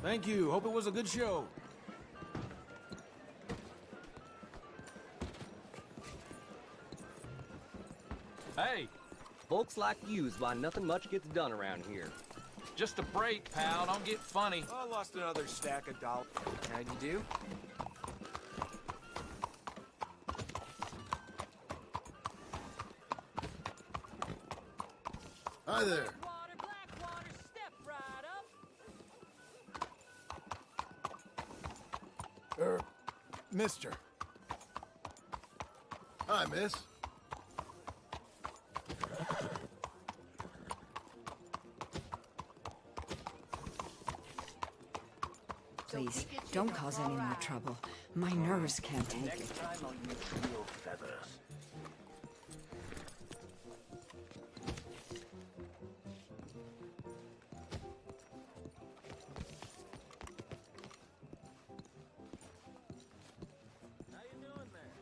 Speaker 14: Thank you. Hope it was a good show.
Speaker 19: Hey, folks like you's why nothing much gets done around here.
Speaker 18: Just a break, pal. Don't get funny.
Speaker 12: I lost another stack of dollars.
Speaker 19: How'd you do?
Speaker 3: Hi there. Mister. Hi, miss.
Speaker 10: Please, don't cause any more trouble. My nerves can't take it.
Speaker 20: Next time I'll use real feathers.
Speaker 4: How you doing there?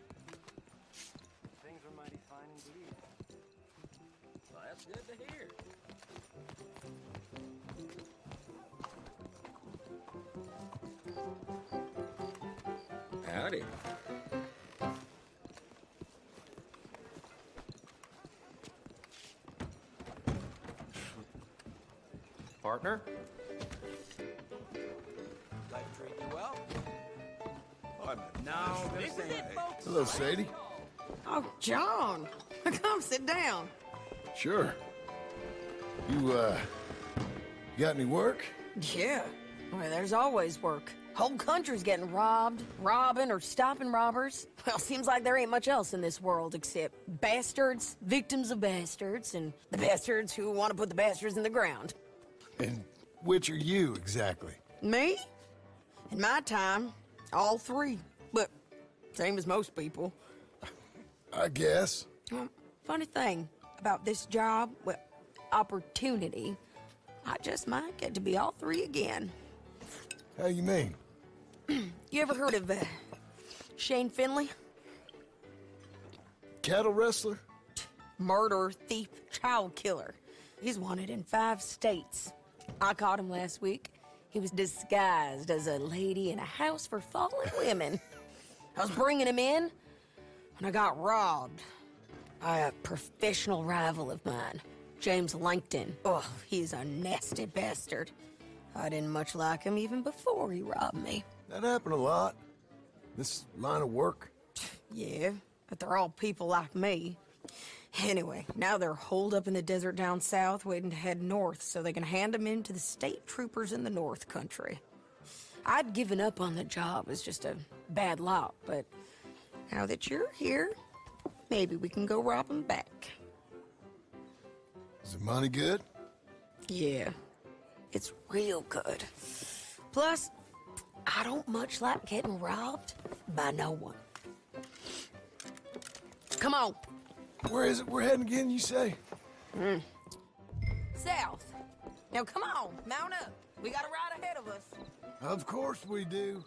Speaker 4: Things are mighty fine indeed.
Speaker 20: Well, that's good to hear.
Speaker 19: Howdy.
Speaker 8: Partner?
Speaker 12: Life treat you well?
Speaker 4: No, this is it, folks.
Speaker 3: Hello, Sadie.
Speaker 6: Oh, John. Come sit down.
Speaker 3: Sure. You got any work?
Speaker 6: Yeah. Well, there's always work. Whole country's getting robbed, robbing, or stopping robbers. Well, seems like there ain't much else in this world except bastards, victims of bastards, and the bastards who want to put the bastards in the ground.
Speaker 3: And which are you, exactly?
Speaker 6: Me? In my time, all three. But same as most people.
Speaker 3: I guess.
Speaker 6: Funny thing about this job, well, opportunity, I just might get to be all three again.
Speaker 3: How you mean?
Speaker 6: You ever heard of Shane Finley?
Speaker 3: Cattle wrestler?
Speaker 6: Murderer, thief, child killer. He's wanted in 5 states. I caught him last week. He was disguised as a lady in a house for fallen women. I was bringing him in, and I got robbed by a professional rival of mine, James Langton. Oh, he's a nasty bastard. I didn't much like him even before he robbed me.
Speaker 3: That happened a lot. This line of work.
Speaker 6: Yeah, but they're all people like me. Anyway, now they're holed up in the desert down south, waiting to head north so they can hand them in to the state troopers in the north country. I'd given up on the job as just a bad lot, but now that you're here, maybe we can go rob them back.
Speaker 3: Is the money good?
Speaker 6: Yeah, it's real good. Plus, I don't much like getting robbed by no one. Come on.
Speaker 3: Where is it we're heading again, you say?
Speaker 6: South. Now come on, mount up. We got a ride ahead of us.
Speaker 3: Of course we do.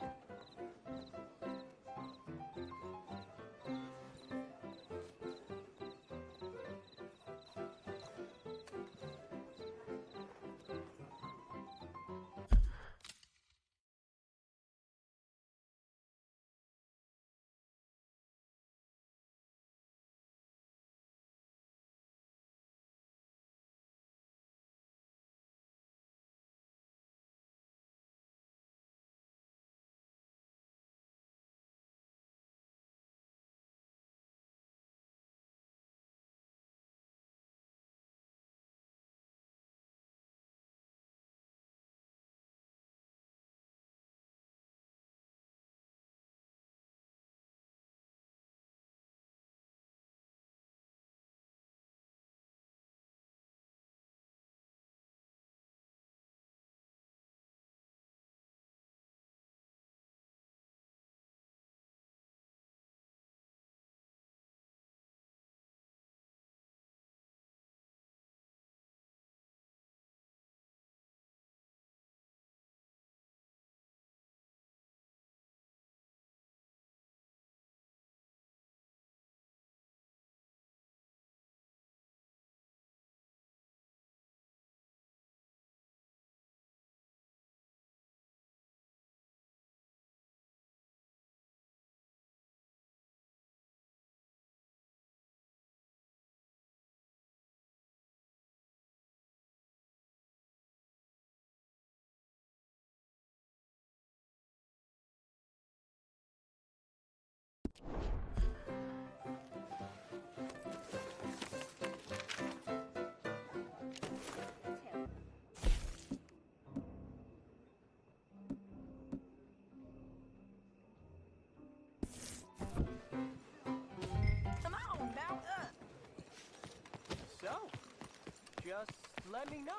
Speaker 19: just let me know.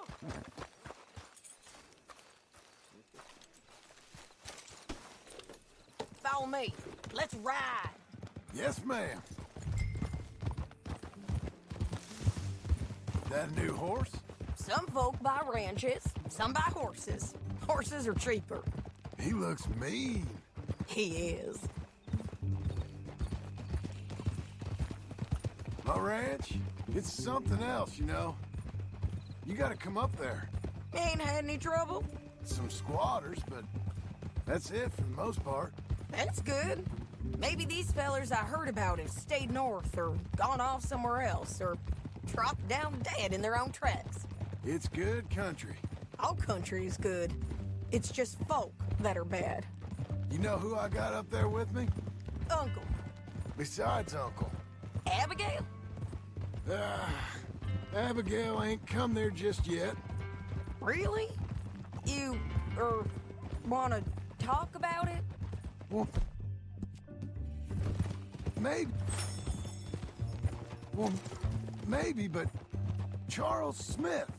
Speaker 6: Follow me. Let's ride.
Speaker 3: Yes, ma'am. That a new horse?
Speaker 6: Some folk buy ranches, some buy horses. Horses are cheaper.
Speaker 3: He looks mean.
Speaker 6: He is.
Speaker 3: My ranch? It's something else, you know. You gotta come up there.
Speaker 6: Ain't had any trouble?
Speaker 3: Some squatters, but that's it for the most part.
Speaker 6: That's good. Maybe these fellers I heard about have stayed north or gone off somewhere else or dropped down dead in their own tracks.
Speaker 3: It's good country.
Speaker 6: All country is good. It's just folk that are bad.
Speaker 3: You know who I got up there with me?
Speaker 6: Uncle.
Speaker 3: Besides Uncle.
Speaker 6: Abigail?
Speaker 3: Abigail ain't come there just yet.
Speaker 6: Really? You, wanna talk about it?
Speaker 3: Well, maybe. Well, maybe, but Charles Smith.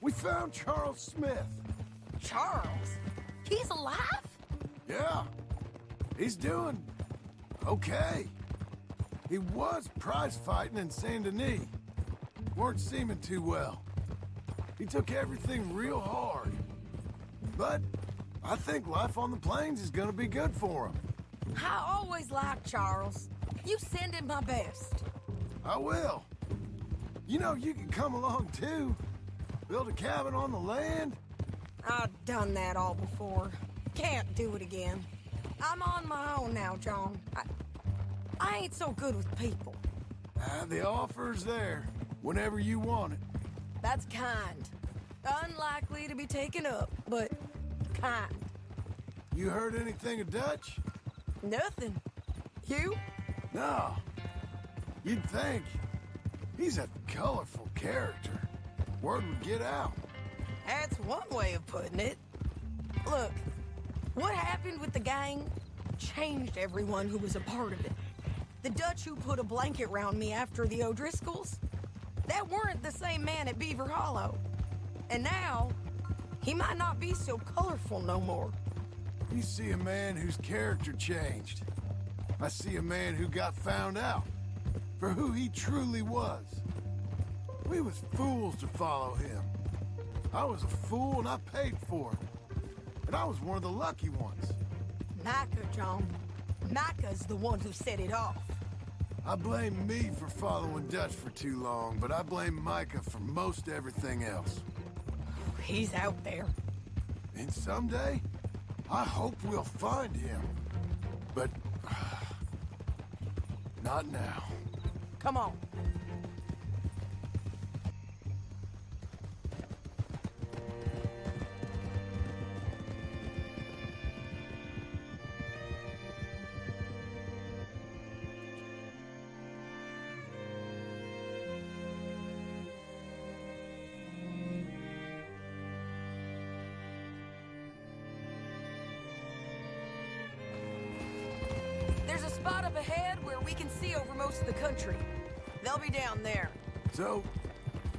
Speaker 3: We found Charles Smith.
Speaker 6: Charles? He's alive?
Speaker 3: Yeah. He's doing okay. He was prize fighting in Saint Denis. Weren't seeming too well. He took everything real hard. But I think life on the plains is gonna be good for him.
Speaker 6: I always liked Charles. You send him my best.
Speaker 3: I will. You know, you can come along too. Build a cabin on the land.
Speaker 6: I've done that all before. Can't do it again. I'm on my own now, John. I ain't so good with people.
Speaker 3: The offer's there, whenever you want it.
Speaker 6: That's kind. Unlikely to be taken up, but kind.
Speaker 3: You heard anything of Dutch?
Speaker 6: Nothing. You?
Speaker 3: No. You'd think. He's a colorful character. Word would get out.
Speaker 6: That's one way of putting it. Look, what happened with the gang changed everyone who was a part of it. The Dutch who put a blanket round me after the O'Driscolls, that weren't the same man at Beaver Hollow. And now, he might not be so colorful no more.
Speaker 3: You see a man whose character changed. I see a man who got found out for who he truly was. We was fools to follow him. I was a fool and I paid for it. And I was one of the lucky ones.
Speaker 6: Micah, John. Micah's the one who set it off.
Speaker 3: I blame me for following Dutch for too long, but I blame Micah for most everything else.
Speaker 6: He's out there.
Speaker 3: And someday, I hope we'll find him. But not now.
Speaker 6: Come on. There's a spot up ahead where we can see over most of the country. They'll be down there.
Speaker 3: So,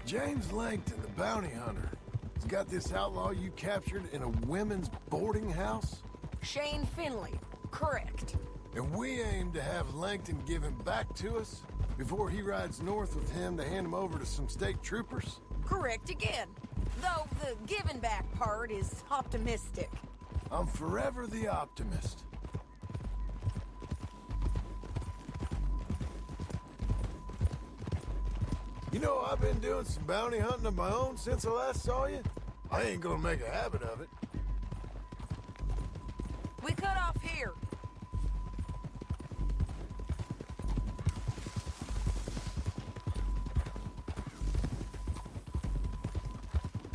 Speaker 3: James Langton, the bounty hunter, has got this outlaw you captured in a women's boarding house?
Speaker 6: Shane Finley, correct.
Speaker 3: And we aim to have Langton give him back to us before he rides north with him to hand him over to some state troopers?
Speaker 6: Correct again. Though the giving back part is optimistic.
Speaker 3: I'm forever the optimist. You know, I've been doing some bounty hunting of my own since I last saw you. I ain't gonna make a habit of it.
Speaker 6: We cut off here.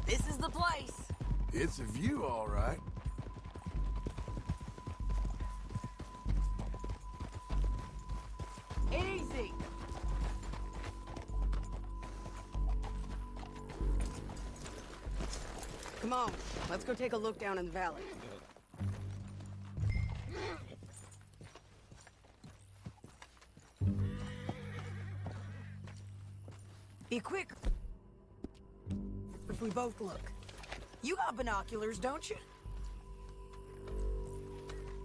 Speaker 6: This is the place.
Speaker 3: It's a view, all right.
Speaker 6: Easy. Come on, let's go take a look down in the valley. Be quick. if we both look. You got binoculars, don't you?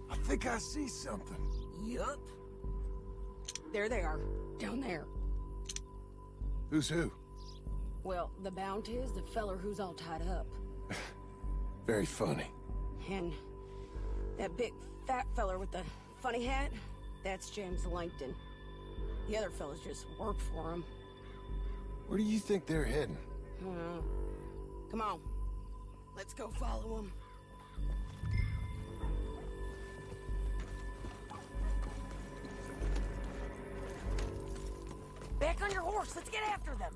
Speaker 3: I think I see something.
Speaker 6: Yup. There they are, down there.
Speaker 3: Who's who?
Speaker 6: Well, the bounty is the feller who's all tied up.
Speaker 3: Very funny.
Speaker 6: And that big fat feller with the funny hat, that's James Langton. The other fellas just work for him.
Speaker 3: Where do you think they're heading?
Speaker 6: Come on. Let's go follow them. Back on your horse. Let's get after them.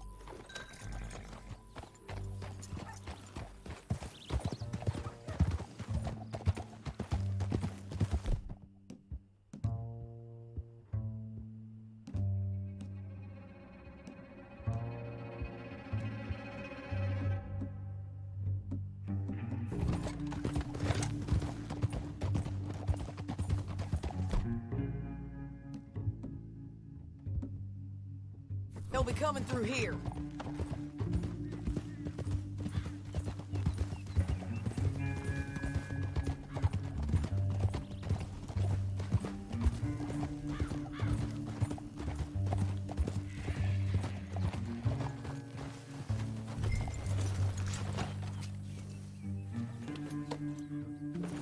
Speaker 6: They'll be coming through here.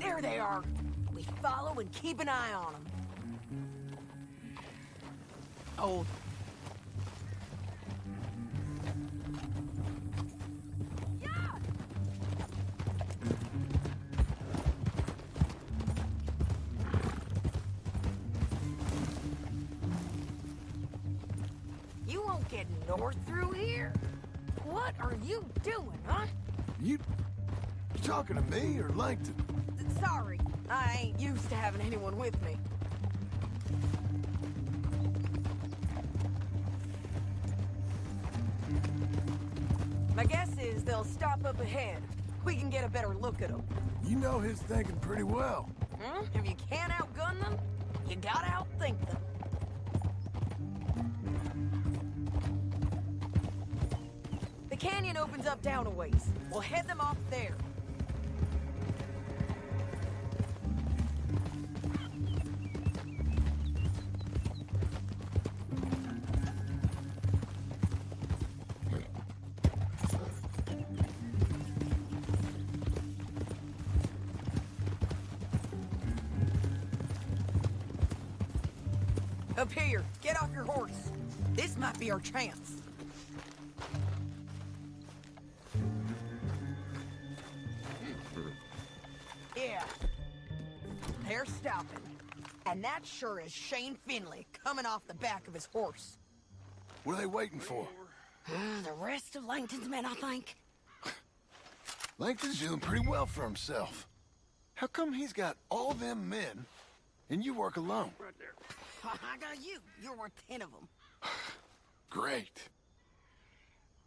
Speaker 6: There they are. We follow and keep an eye on them. Oh. You won't get north through here? What are you doing, huh?
Speaker 3: You talking to me or Langton?
Speaker 6: Sorry, I ain't used to having anyone with me. My guess is they'll stop up ahead. We can get a better look at them.
Speaker 3: You know his thinking pretty well.
Speaker 6: If you can't outgun them, you gotta outthink them. The canyon opens up down a ways. We'll head them off there. Up here, get off your horse. This might be our chance. Yeah. They're stopping. And that sure is Shane Finley coming off the back of his horse.
Speaker 3: What are they waiting for?
Speaker 6: The rest of Langton's men, I think.
Speaker 3: Langton's doing pretty well for himself. How come he's got all them men, and you work alone?
Speaker 6: Right there. I got you. You're worth 10 of them.
Speaker 3: Great.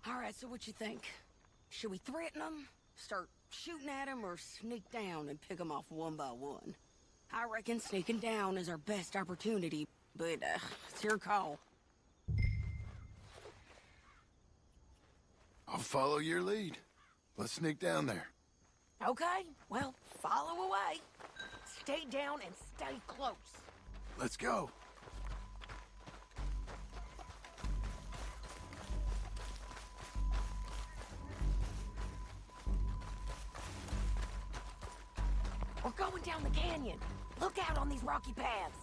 Speaker 6: All right, so what you think? Should we threaten them, start shooting at them, or sneak down and pick them off one by one? I reckon sneaking down is our best opportunity, but it's your call.
Speaker 3: I'll follow your lead. Let's sneak down there.
Speaker 6: Okay, well, follow away. Stay down and stay close.
Speaker 3: Let's go.
Speaker 6: We're going down the canyon. Look out on these rocky paths.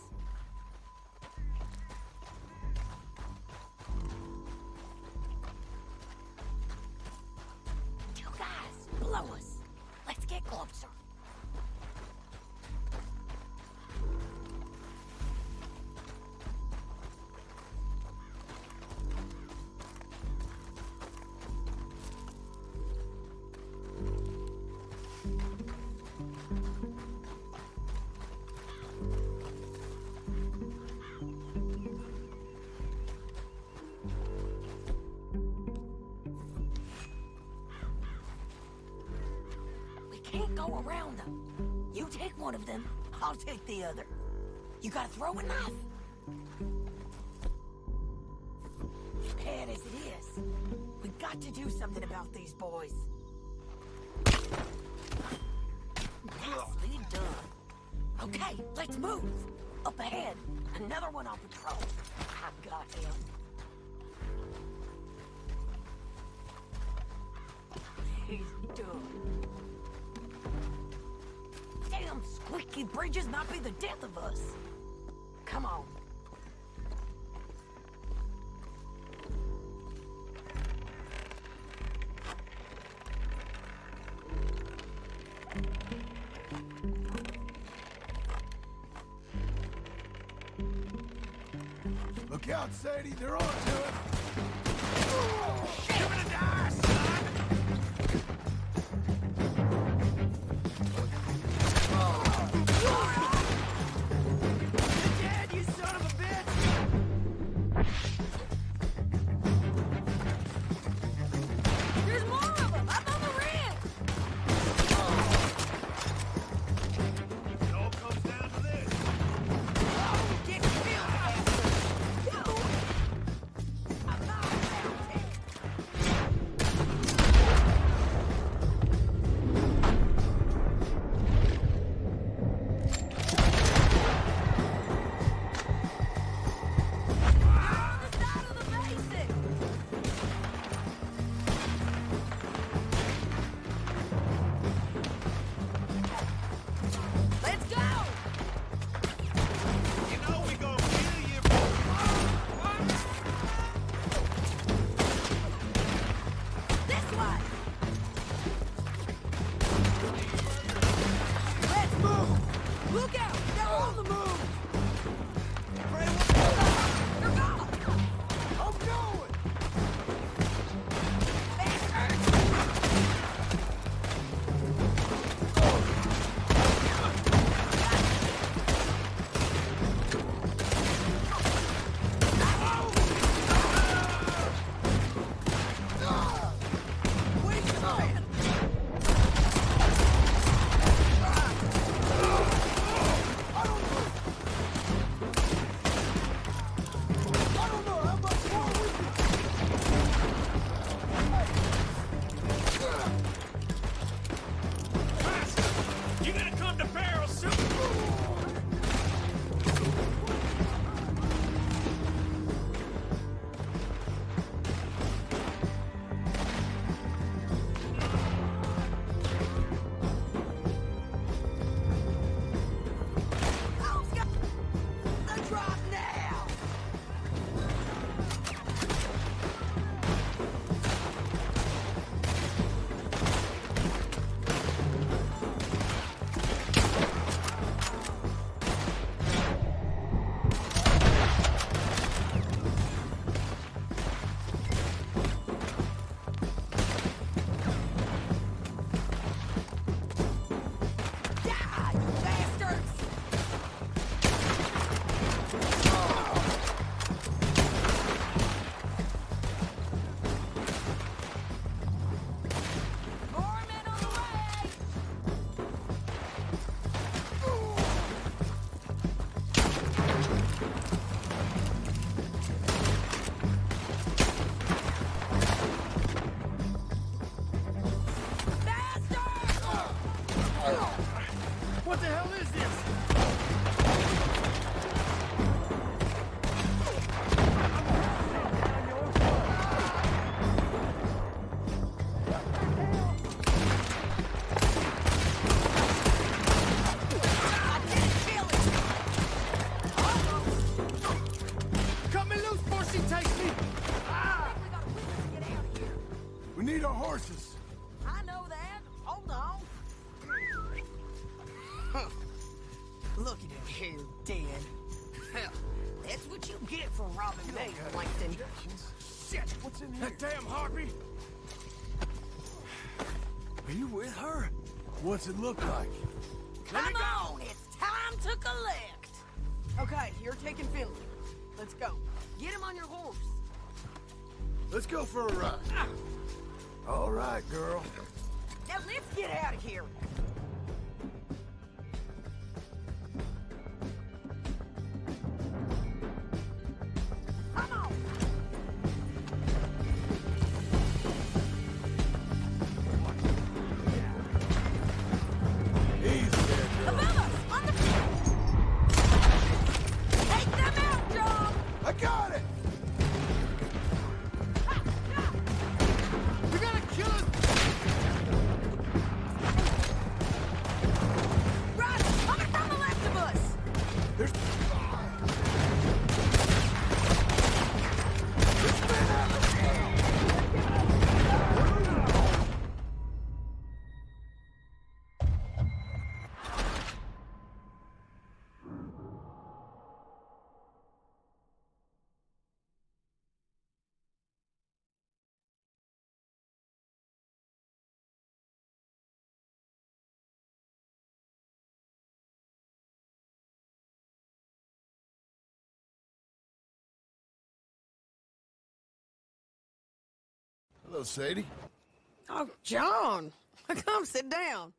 Speaker 6: Two guys below us. Let's get closer. Can't go around them. You take one of them, I'll take the other. You gotta throw a knife. Bad as it is, we got to do something about these boys. Nicely done. Okay, let's move. Up ahead, another one on patrol. I got him. He's done. Damn squeaky bridges might be the death of us. Come on.
Speaker 3: Look out, Sadie, they're on to it.
Speaker 2: Give it a die, son! You're dead, you son of a bitch!
Speaker 6: There's more of them! Up on the ridge!
Speaker 3: It all comes down to this.
Speaker 6: Oh, get killed, bastard! You! I'm not about it! On the side of the basin! Let's go!
Speaker 3: You know we gonna kill you.
Speaker 6: This way! Let's move! Look out! They're on the move! They're gone!
Speaker 3: I'm going.
Speaker 6: Bastards! Wait a minute!
Speaker 3: I don't know how much more we
Speaker 2: You gonna come to barrel soon?
Speaker 6: Those guys! The drop now! Die, you bastards! More men on the way!
Speaker 2: What the hell is this?
Speaker 6: I didn't kill it!
Speaker 2: Cut me loose before she takes me!
Speaker 6: We gotta win to get out of here.
Speaker 3: We need our horses.
Speaker 6: I know that. Hold on. Look at him here, dead. Hell, that's what you get for robbing me, Plankton.
Speaker 3: Shit, what's in here?
Speaker 2: That damn harpy!
Speaker 3: Are you with her? What's it look like?
Speaker 6: Come on, it's time to collect. Okay, you're taking Finley. Let's go. Get him on your horse.
Speaker 3: Let's go for a ride. All right, girl.
Speaker 6: Now let's get out of here. Come on.
Speaker 3: Hello, Sadie.
Speaker 6: Oh, John. Come sit down.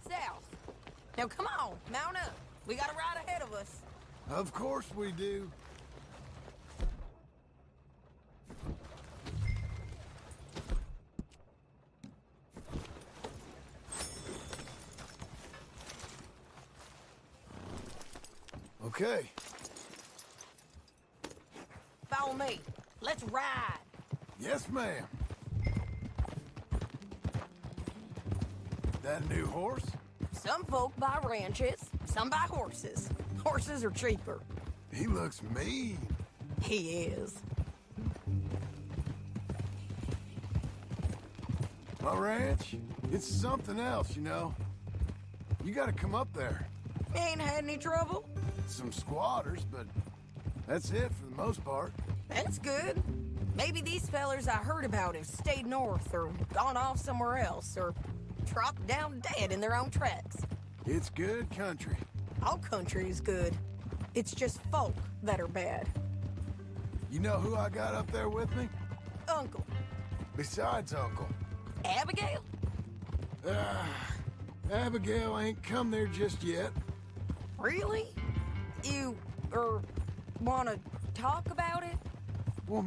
Speaker 6: South. Now, come on. Mount up. We got a ride ahead of us.
Speaker 3: Of course we do. Okay.
Speaker 6: Follow me. Let's ride.
Speaker 3: Yes, ma'am. That a new horse?
Speaker 6: Some folk buy ranches, some buy horses. Horses are cheaper.
Speaker 3: He looks mean.
Speaker 6: He is.
Speaker 3: My ranch, it's something else, you know. You gotta come up there.
Speaker 6: Ain't had any trouble?
Speaker 3: Some squatters, but that's it for the most part.
Speaker 6: That's good. Maybe these fellers I heard about have stayed north or gone off somewhere else or dropped down dead in their own tracks.
Speaker 3: It's good country.
Speaker 6: All country is good. It's just folk that are bad.
Speaker 3: You know who I got up there with me?
Speaker 6: Uncle.
Speaker 3: Besides Uncle.
Speaker 6: Abigail?
Speaker 3: Abigail ain't come there just yet.
Speaker 6: Really? You, wanna talk about it?
Speaker 3: Well,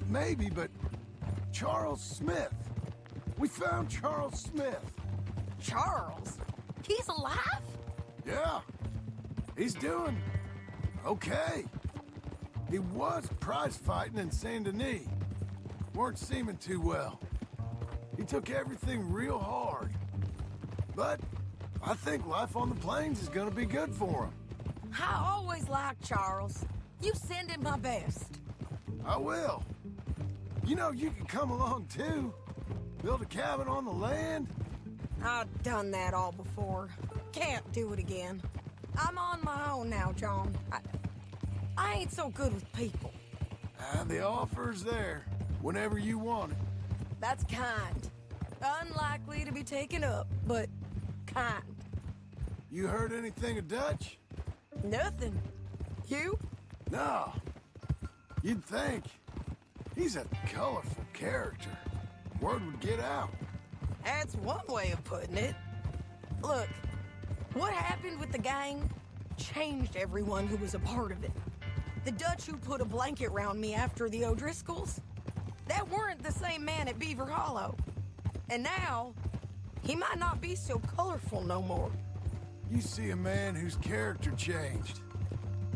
Speaker 3: maybe, but Charles Smith. We found Charles Smith.
Speaker 6: Charles? He's alive?
Speaker 3: Yeah. He's doing okay. He was prize fighting in Saint Denis. Weren't seeming too well. He took everything real hard. But I think life on the plains is gonna be good for him.
Speaker 6: I always liked Charles. You send him my best.
Speaker 3: I will. You know, you can come along too. Build a cabin on the land.
Speaker 6: I've done that all before. Can't do it again. I'm on my own now, John. I ain't so good with people.
Speaker 3: The offer's there, whenever you want it.
Speaker 6: That's kind. Unlikely to be taken up, but kind.
Speaker 3: You heard anything of Dutch?
Speaker 6: Nothing. You?
Speaker 3: No. You'd think. He's a colorful character. Word would get out.
Speaker 6: That's one way of putting it. Look, what happened with the gang changed everyone who was a part of it. The Dutch who put a blanket round me after the O'Driscolls, that weren't the same man at Beaver Hollow. And now, he might not be so colorful no more.
Speaker 3: You see a man whose character changed.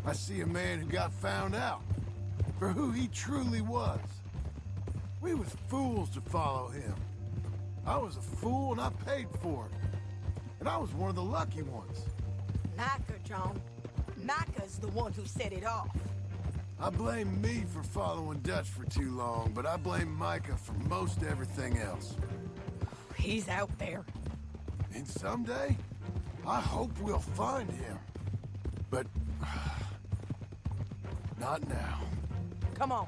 Speaker 3: I see a man who got found out for who he truly was. We was fools to follow him. I was a fool and I paid for it. And I was one of the lucky ones.
Speaker 6: Micah, John. Micah's the one who set it off.
Speaker 3: I blame me for following Dutch for too long, but I blame Micah for most everything else.
Speaker 6: He's out there.
Speaker 3: And someday, I hope we'll find him. But not now.
Speaker 6: Come on.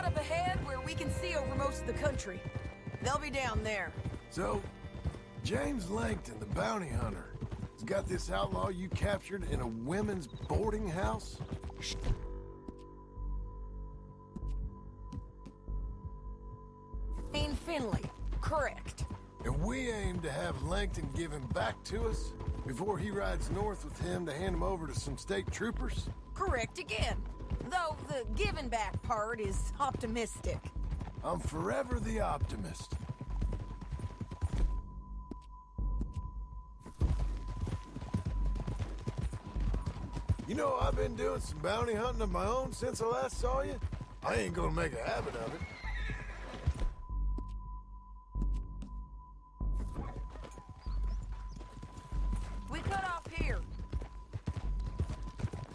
Speaker 6: Up ahead where we can see over most of the country. They'll be down there.
Speaker 3: So, James Langton, the bounty hunter, has got this outlaw you captured in a women's boarding house?
Speaker 6: In Finley, correct.
Speaker 3: And we aim to have Langton give him back to us before he rides north with him to hand him over to some state troopers?
Speaker 6: Correct again. Though the giving back part is optimistic.
Speaker 3: I'm forever the optimist. You know, I've been doing some bounty hunting of my own since I last saw you. I ain't gonna make a habit of it.
Speaker 6: We cut off here.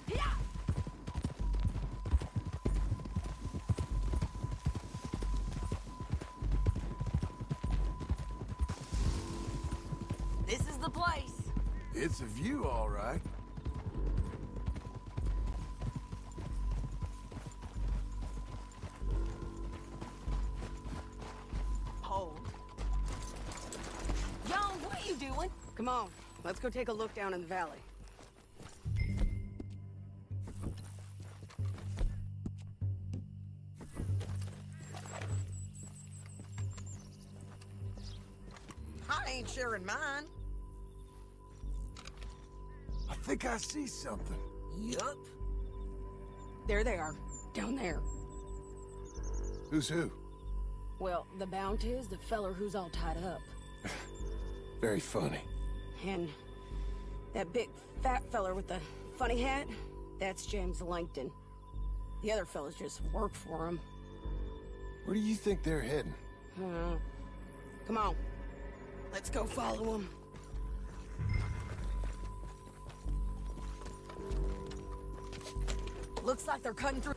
Speaker 6: Yeah! place.
Speaker 3: It's a view, all right.
Speaker 6: Hold. Young, what are you doing? Come on, let's go take a look down in the valley. I ain't sharing mine.
Speaker 3: I think I see something.
Speaker 6: Yup. There they are, down there.
Speaker 3: Who's who?
Speaker 6: Well, the Bounty is the feller who's all tied up.
Speaker 3: Very funny.
Speaker 6: And that big fat feller with the funny hat, that's James Langton. The other fellas just work for him.
Speaker 3: Where do you think they're heading?
Speaker 6: Come on. Let's go follow them. Looks like they're cutting through.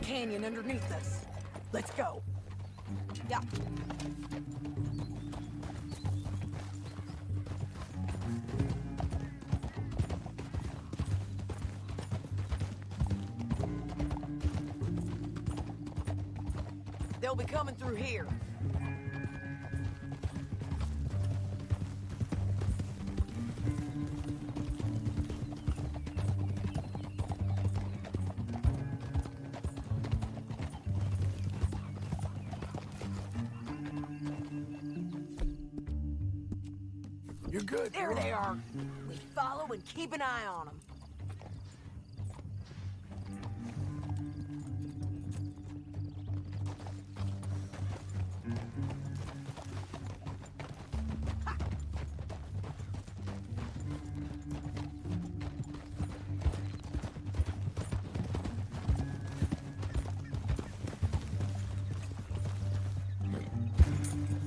Speaker 6: Canyon underneath us. Let's go. Yeah. They'll be coming through here.
Speaker 3: You're good.
Speaker 6: There they are. We follow and keep an eye on them.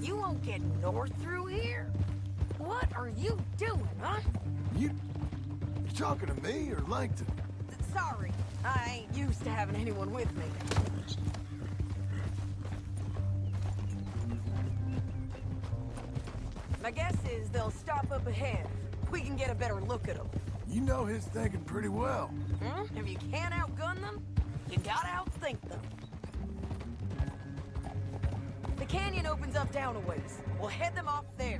Speaker 6: You won't get north through here? What are you doing, huh?
Speaker 3: You talking to me or Langton?
Speaker 6: Sorry, I ain't used to having anyone with me. My guess is they'll stop up ahead. We can get a better look at them.
Speaker 3: You know his thinking pretty well.
Speaker 6: If you can't outgun them, you gotta outthink them. The canyon opens up down a ways. We'll head them off there.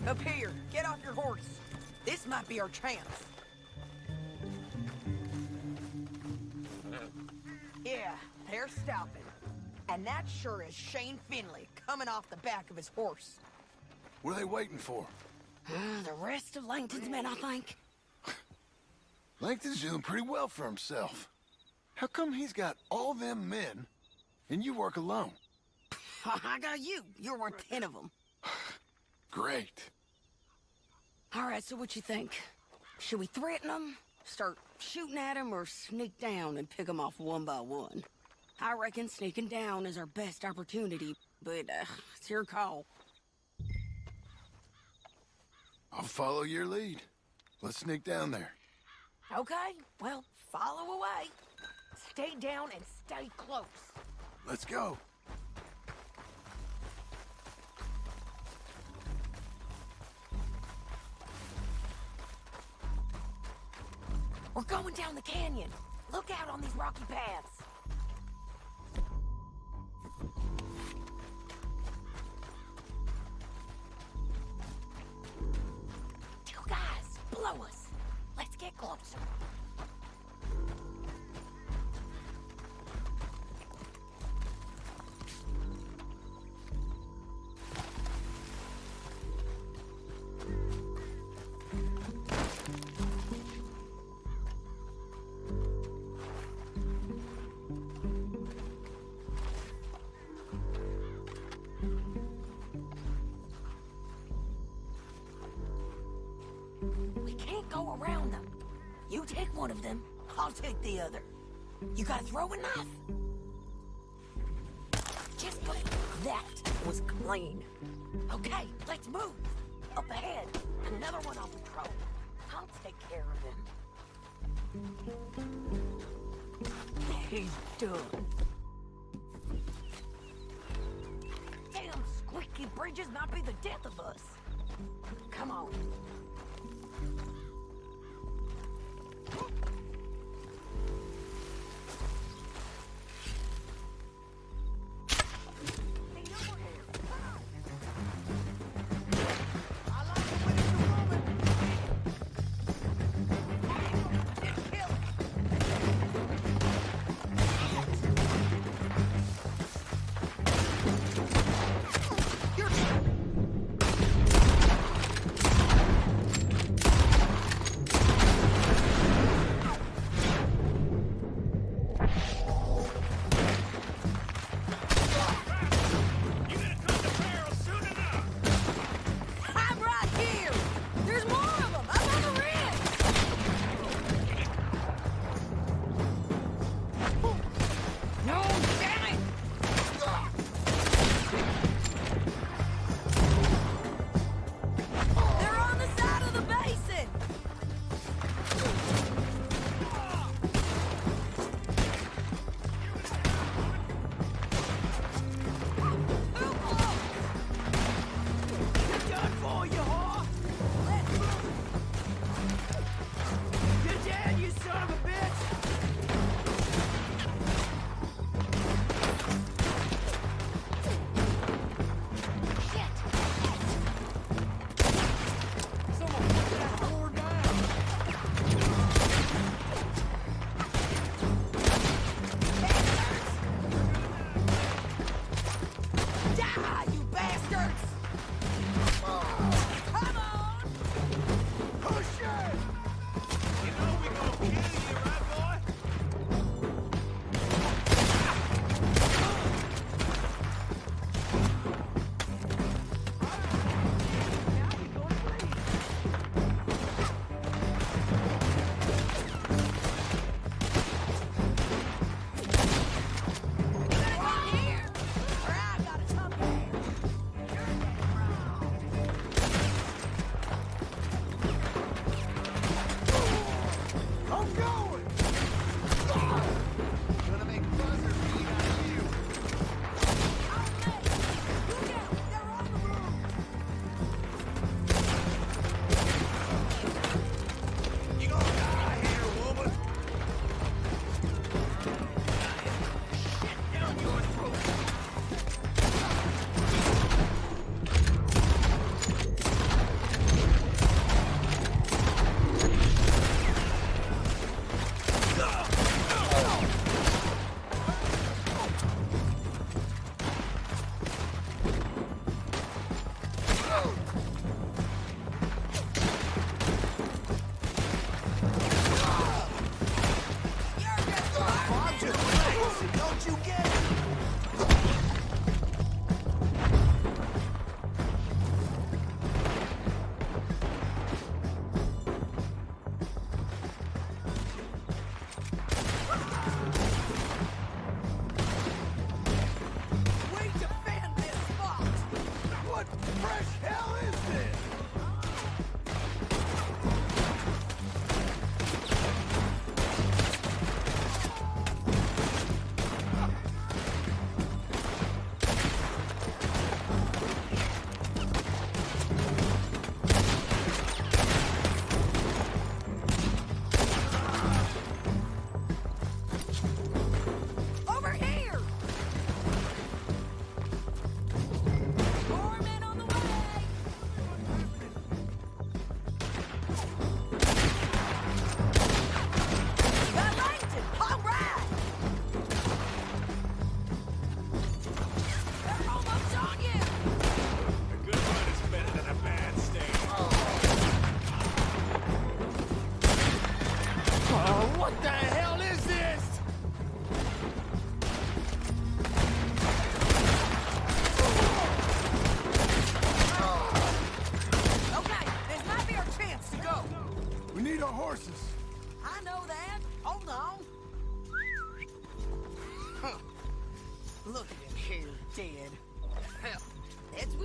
Speaker 6: Up here, get off your horse. This might be our chance. Yeah, they're stopping. And that sure is Shane Finley coming off the back of his horse.
Speaker 3: What are they waiting for?
Speaker 6: The rest of Langton's men, I think.
Speaker 3: Langton's doing pretty well for himself. How come he's got all them men and you work alone?
Speaker 6: I got you. You're worth 10 of them.
Speaker 3: Great.
Speaker 6: All right, so what you think? Should we threaten them, start shooting at them, or sneak down and pick them off one by one? I reckon sneaking down is our best opportunity, but it's your call.
Speaker 3: I'll follow your lead. Let's sneak down there.
Speaker 6: Okay, well, follow away. Stay down and stay close.
Speaker 3: Let's go.
Speaker 6: We're going down the canyon. Look out on these rocky paths. Two guys, below us. Let's get closer. You take one of them, I'll take the other. You got a throwing knife? Just wait. That was clean. Okay, let's move. Up ahead, another one on patrol. I'll take care of him. He's done. Damn squeaky bridges might be the death of us. Come on.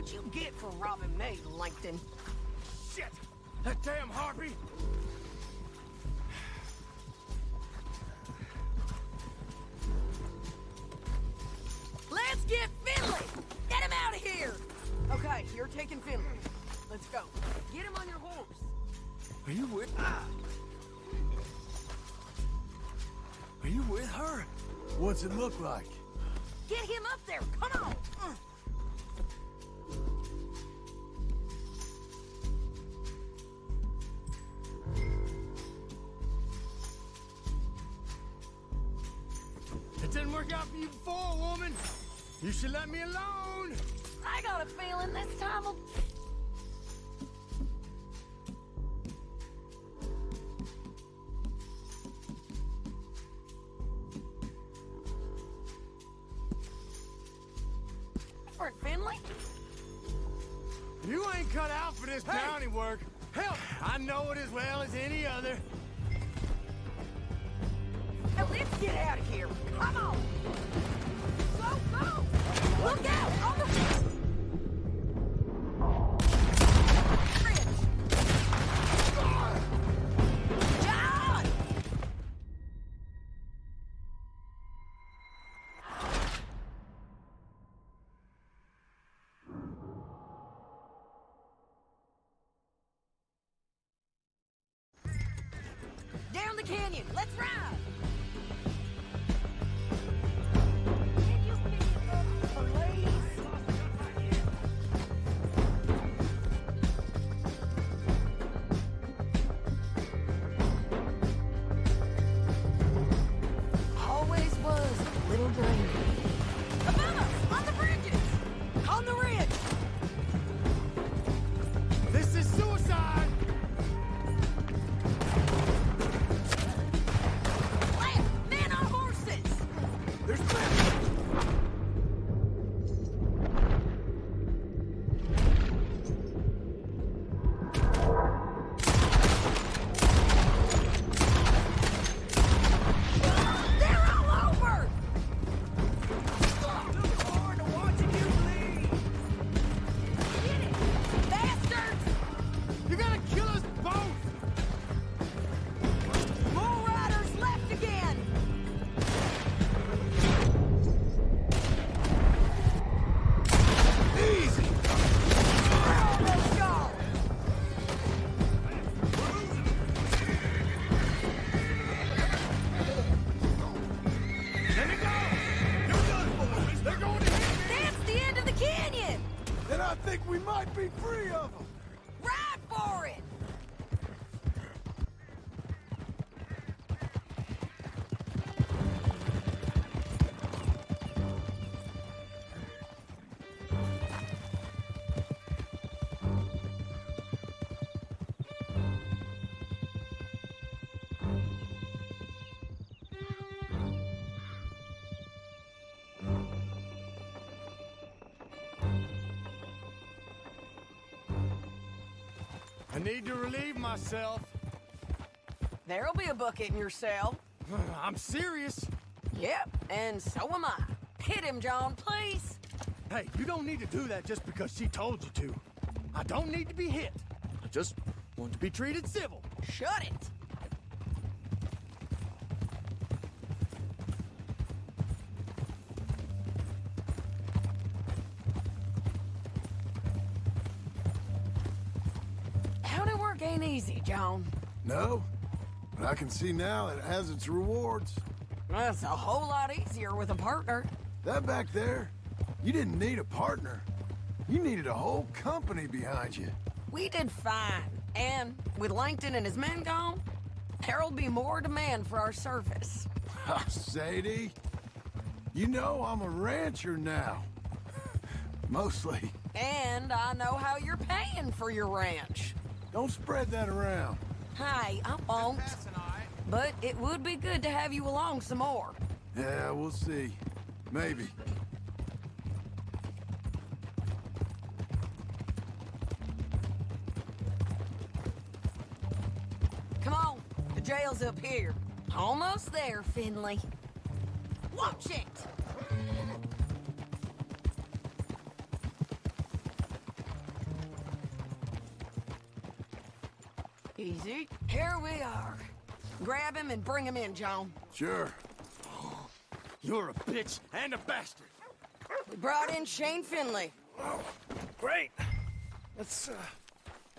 Speaker 6: what you get for robbing me, Langton.
Speaker 2: Shit! That damn harpy!
Speaker 6: Let's get Finley! Get him out of here! Okay, you're taking Finley. Let's go. Get him on your horse.
Speaker 3: Are you with... Are you with her? What's it look like?
Speaker 6: Get him up there! Come on!
Speaker 2: It didn't work out for you before, woman. You should let me alone.
Speaker 6: I got a feeling this time will... Finley?
Speaker 2: You ain't cut out for this bounty work. Hell, I know it as well as any other.
Speaker 6: Now let's get out of here. Come on. Go, go. Look out. On the bridge. John! Down the canyon. Let's ride. Always was a little brainy. Above us, on the bridges, on the ridge.
Speaker 2: This is suicide.
Speaker 6: Left, men on horses.
Speaker 2: There's plenty.
Speaker 6: They're all over.
Speaker 2: Look forward to watching you bleed.
Speaker 6: Get it, bastards.
Speaker 2: You're gonna kill us both.
Speaker 6: More riders left again.
Speaker 3: Easy!
Speaker 6: We're almost gone.
Speaker 2: Let me go. You're done for. They're going to hit me.
Speaker 6: That's the end of the canyon.
Speaker 3: Then I think we might be free of them.
Speaker 6: Ride for it.
Speaker 2: I need to relieve myself.
Speaker 6: There'll be a bucket in your cell.
Speaker 2: I'm serious.
Speaker 6: Yep, and so am I. Hit him, John, please.
Speaker 2: Hey, you don't need to do that just because she told you to. I don't need to be hit. I just want to be treated civil.
Speaker 6: Shut it. Howdy work ain't easy, John.
Speaker 3: No, but I can see now it has its rewards.
Speaker 6: That's a whole lot easier with a partner.
Speaker 3: That back there, you didn't need a partner. You needed a whole company behind you.
Speaker 6: We did fine. And with Langton and his men gone, there'll be more demand for our service.
Speaker 3: Sadie, you know I'm a rancher now. Mostly.
Speaker 6: And I know how you're paying for your ranch.
Speaker 3: Don't spread that around.
Speaker 6: Hey, I won't. But it would be good to have you along some more.
Speaker 3: Yeah, we'll see. Maybe.
Speaker 6: Come on, the jail's up here. Almost there, Finley. Watch it!
Speaker 13: Easy.
Speaker 6: Here we are. Grab him and bring him in, John.
Speaker 3: Sure.
Speaker 14: You're a bitch and a bastard.
Speaker 6: We brought in Shane Finley.
Speaker 16: Great. Let's,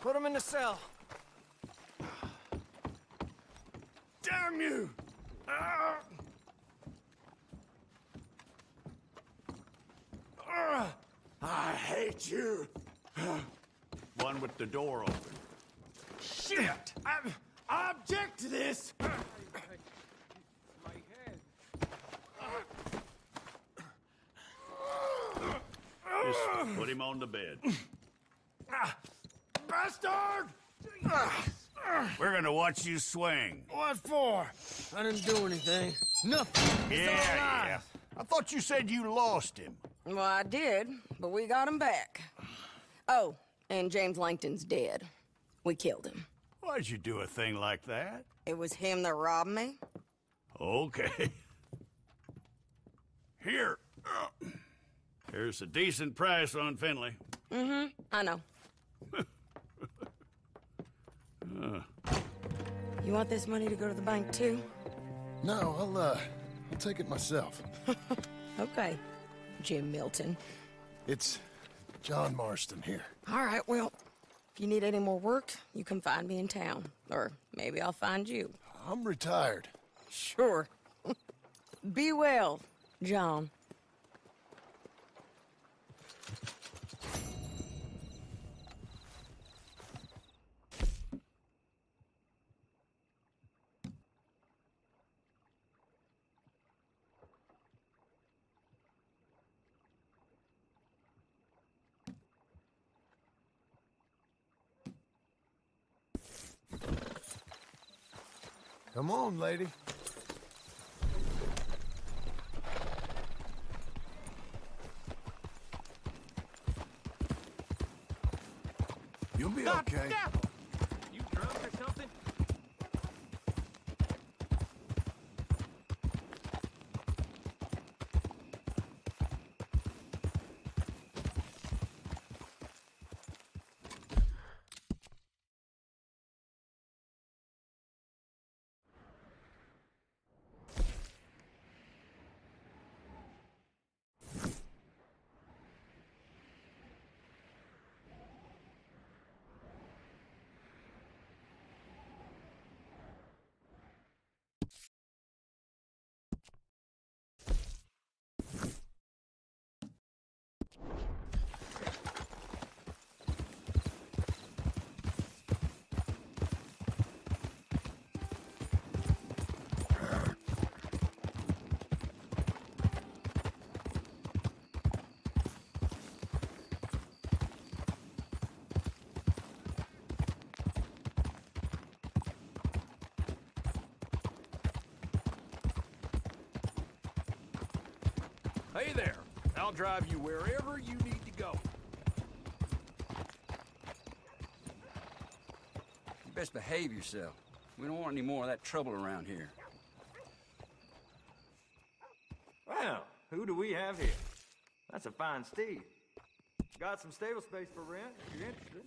Speaker 16: put him in the cell.
Speaker 14: Damn you! I hate you. One with the door open. Shit! I object to this! Just put him on the bed. Bastard! We're gonna watch you swing.
Speaker 16: What for? I didn't do anything. Nothing. It's all
Speaker 14: Yeah.
Speaker 16: lies.
Speaker 14: I thought you said you lost him.
Speaker 6: Well, I did, but we got him back. Oh, and James Langton's dead. We killed him.
Speaker 14: Why'd you do a thing like that?
Speaker 6: It was him that robbed me.
Speaker 14: Okay. Here. Here's a decent price on Finley.
Speaker 6: Mm-hmm, I know. You want this money to go to the bank, too?
Speaker 3: No, I'll take it myself.
Speaker 6: Okay, Jim Milton.
Speaker 3: It's John Marston here.
Speaker 6: All right, well, if you need any more work, you can find me in town. Or maybe I'll find you.
Speaker 3: I'm retired.
Speaker 6: Sure. Be well, John.
Speaker 3: Come on, lady. You'll be okay.
Speaker 13: You drunk or something?
Speaker 18: Hey there. I'll drive you wherever you need to go.
Speaker 5: You best behave yourself. We don't want any more of that trouble around here.
Speaker 21: Well, who do we have here? That's a fine steed. Got some stable space for rent, if you're interested.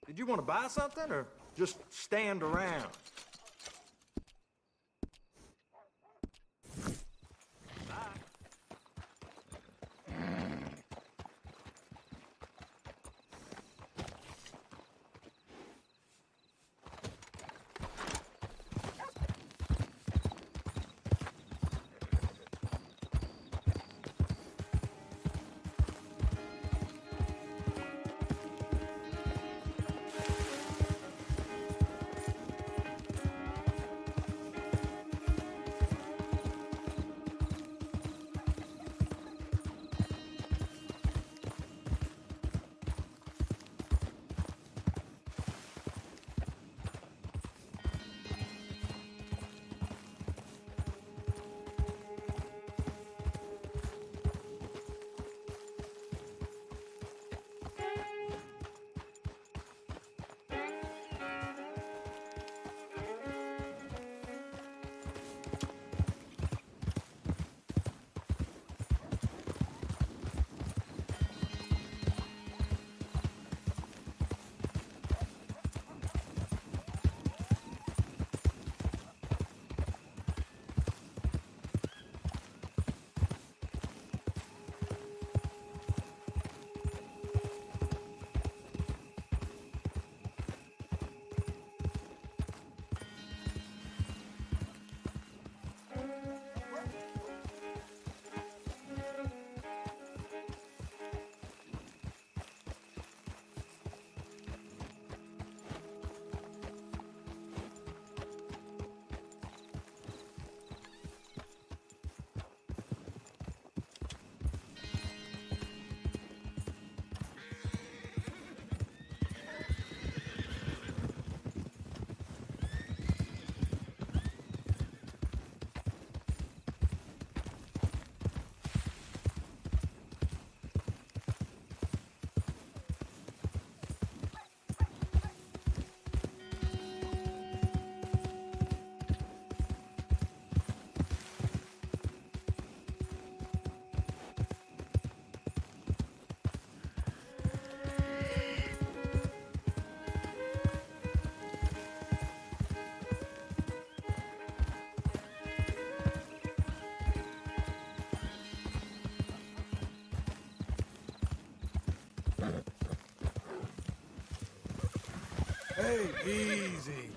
Speaker 21: Did you want to buy something or just stand around?
Speaker 3: Hey, easy.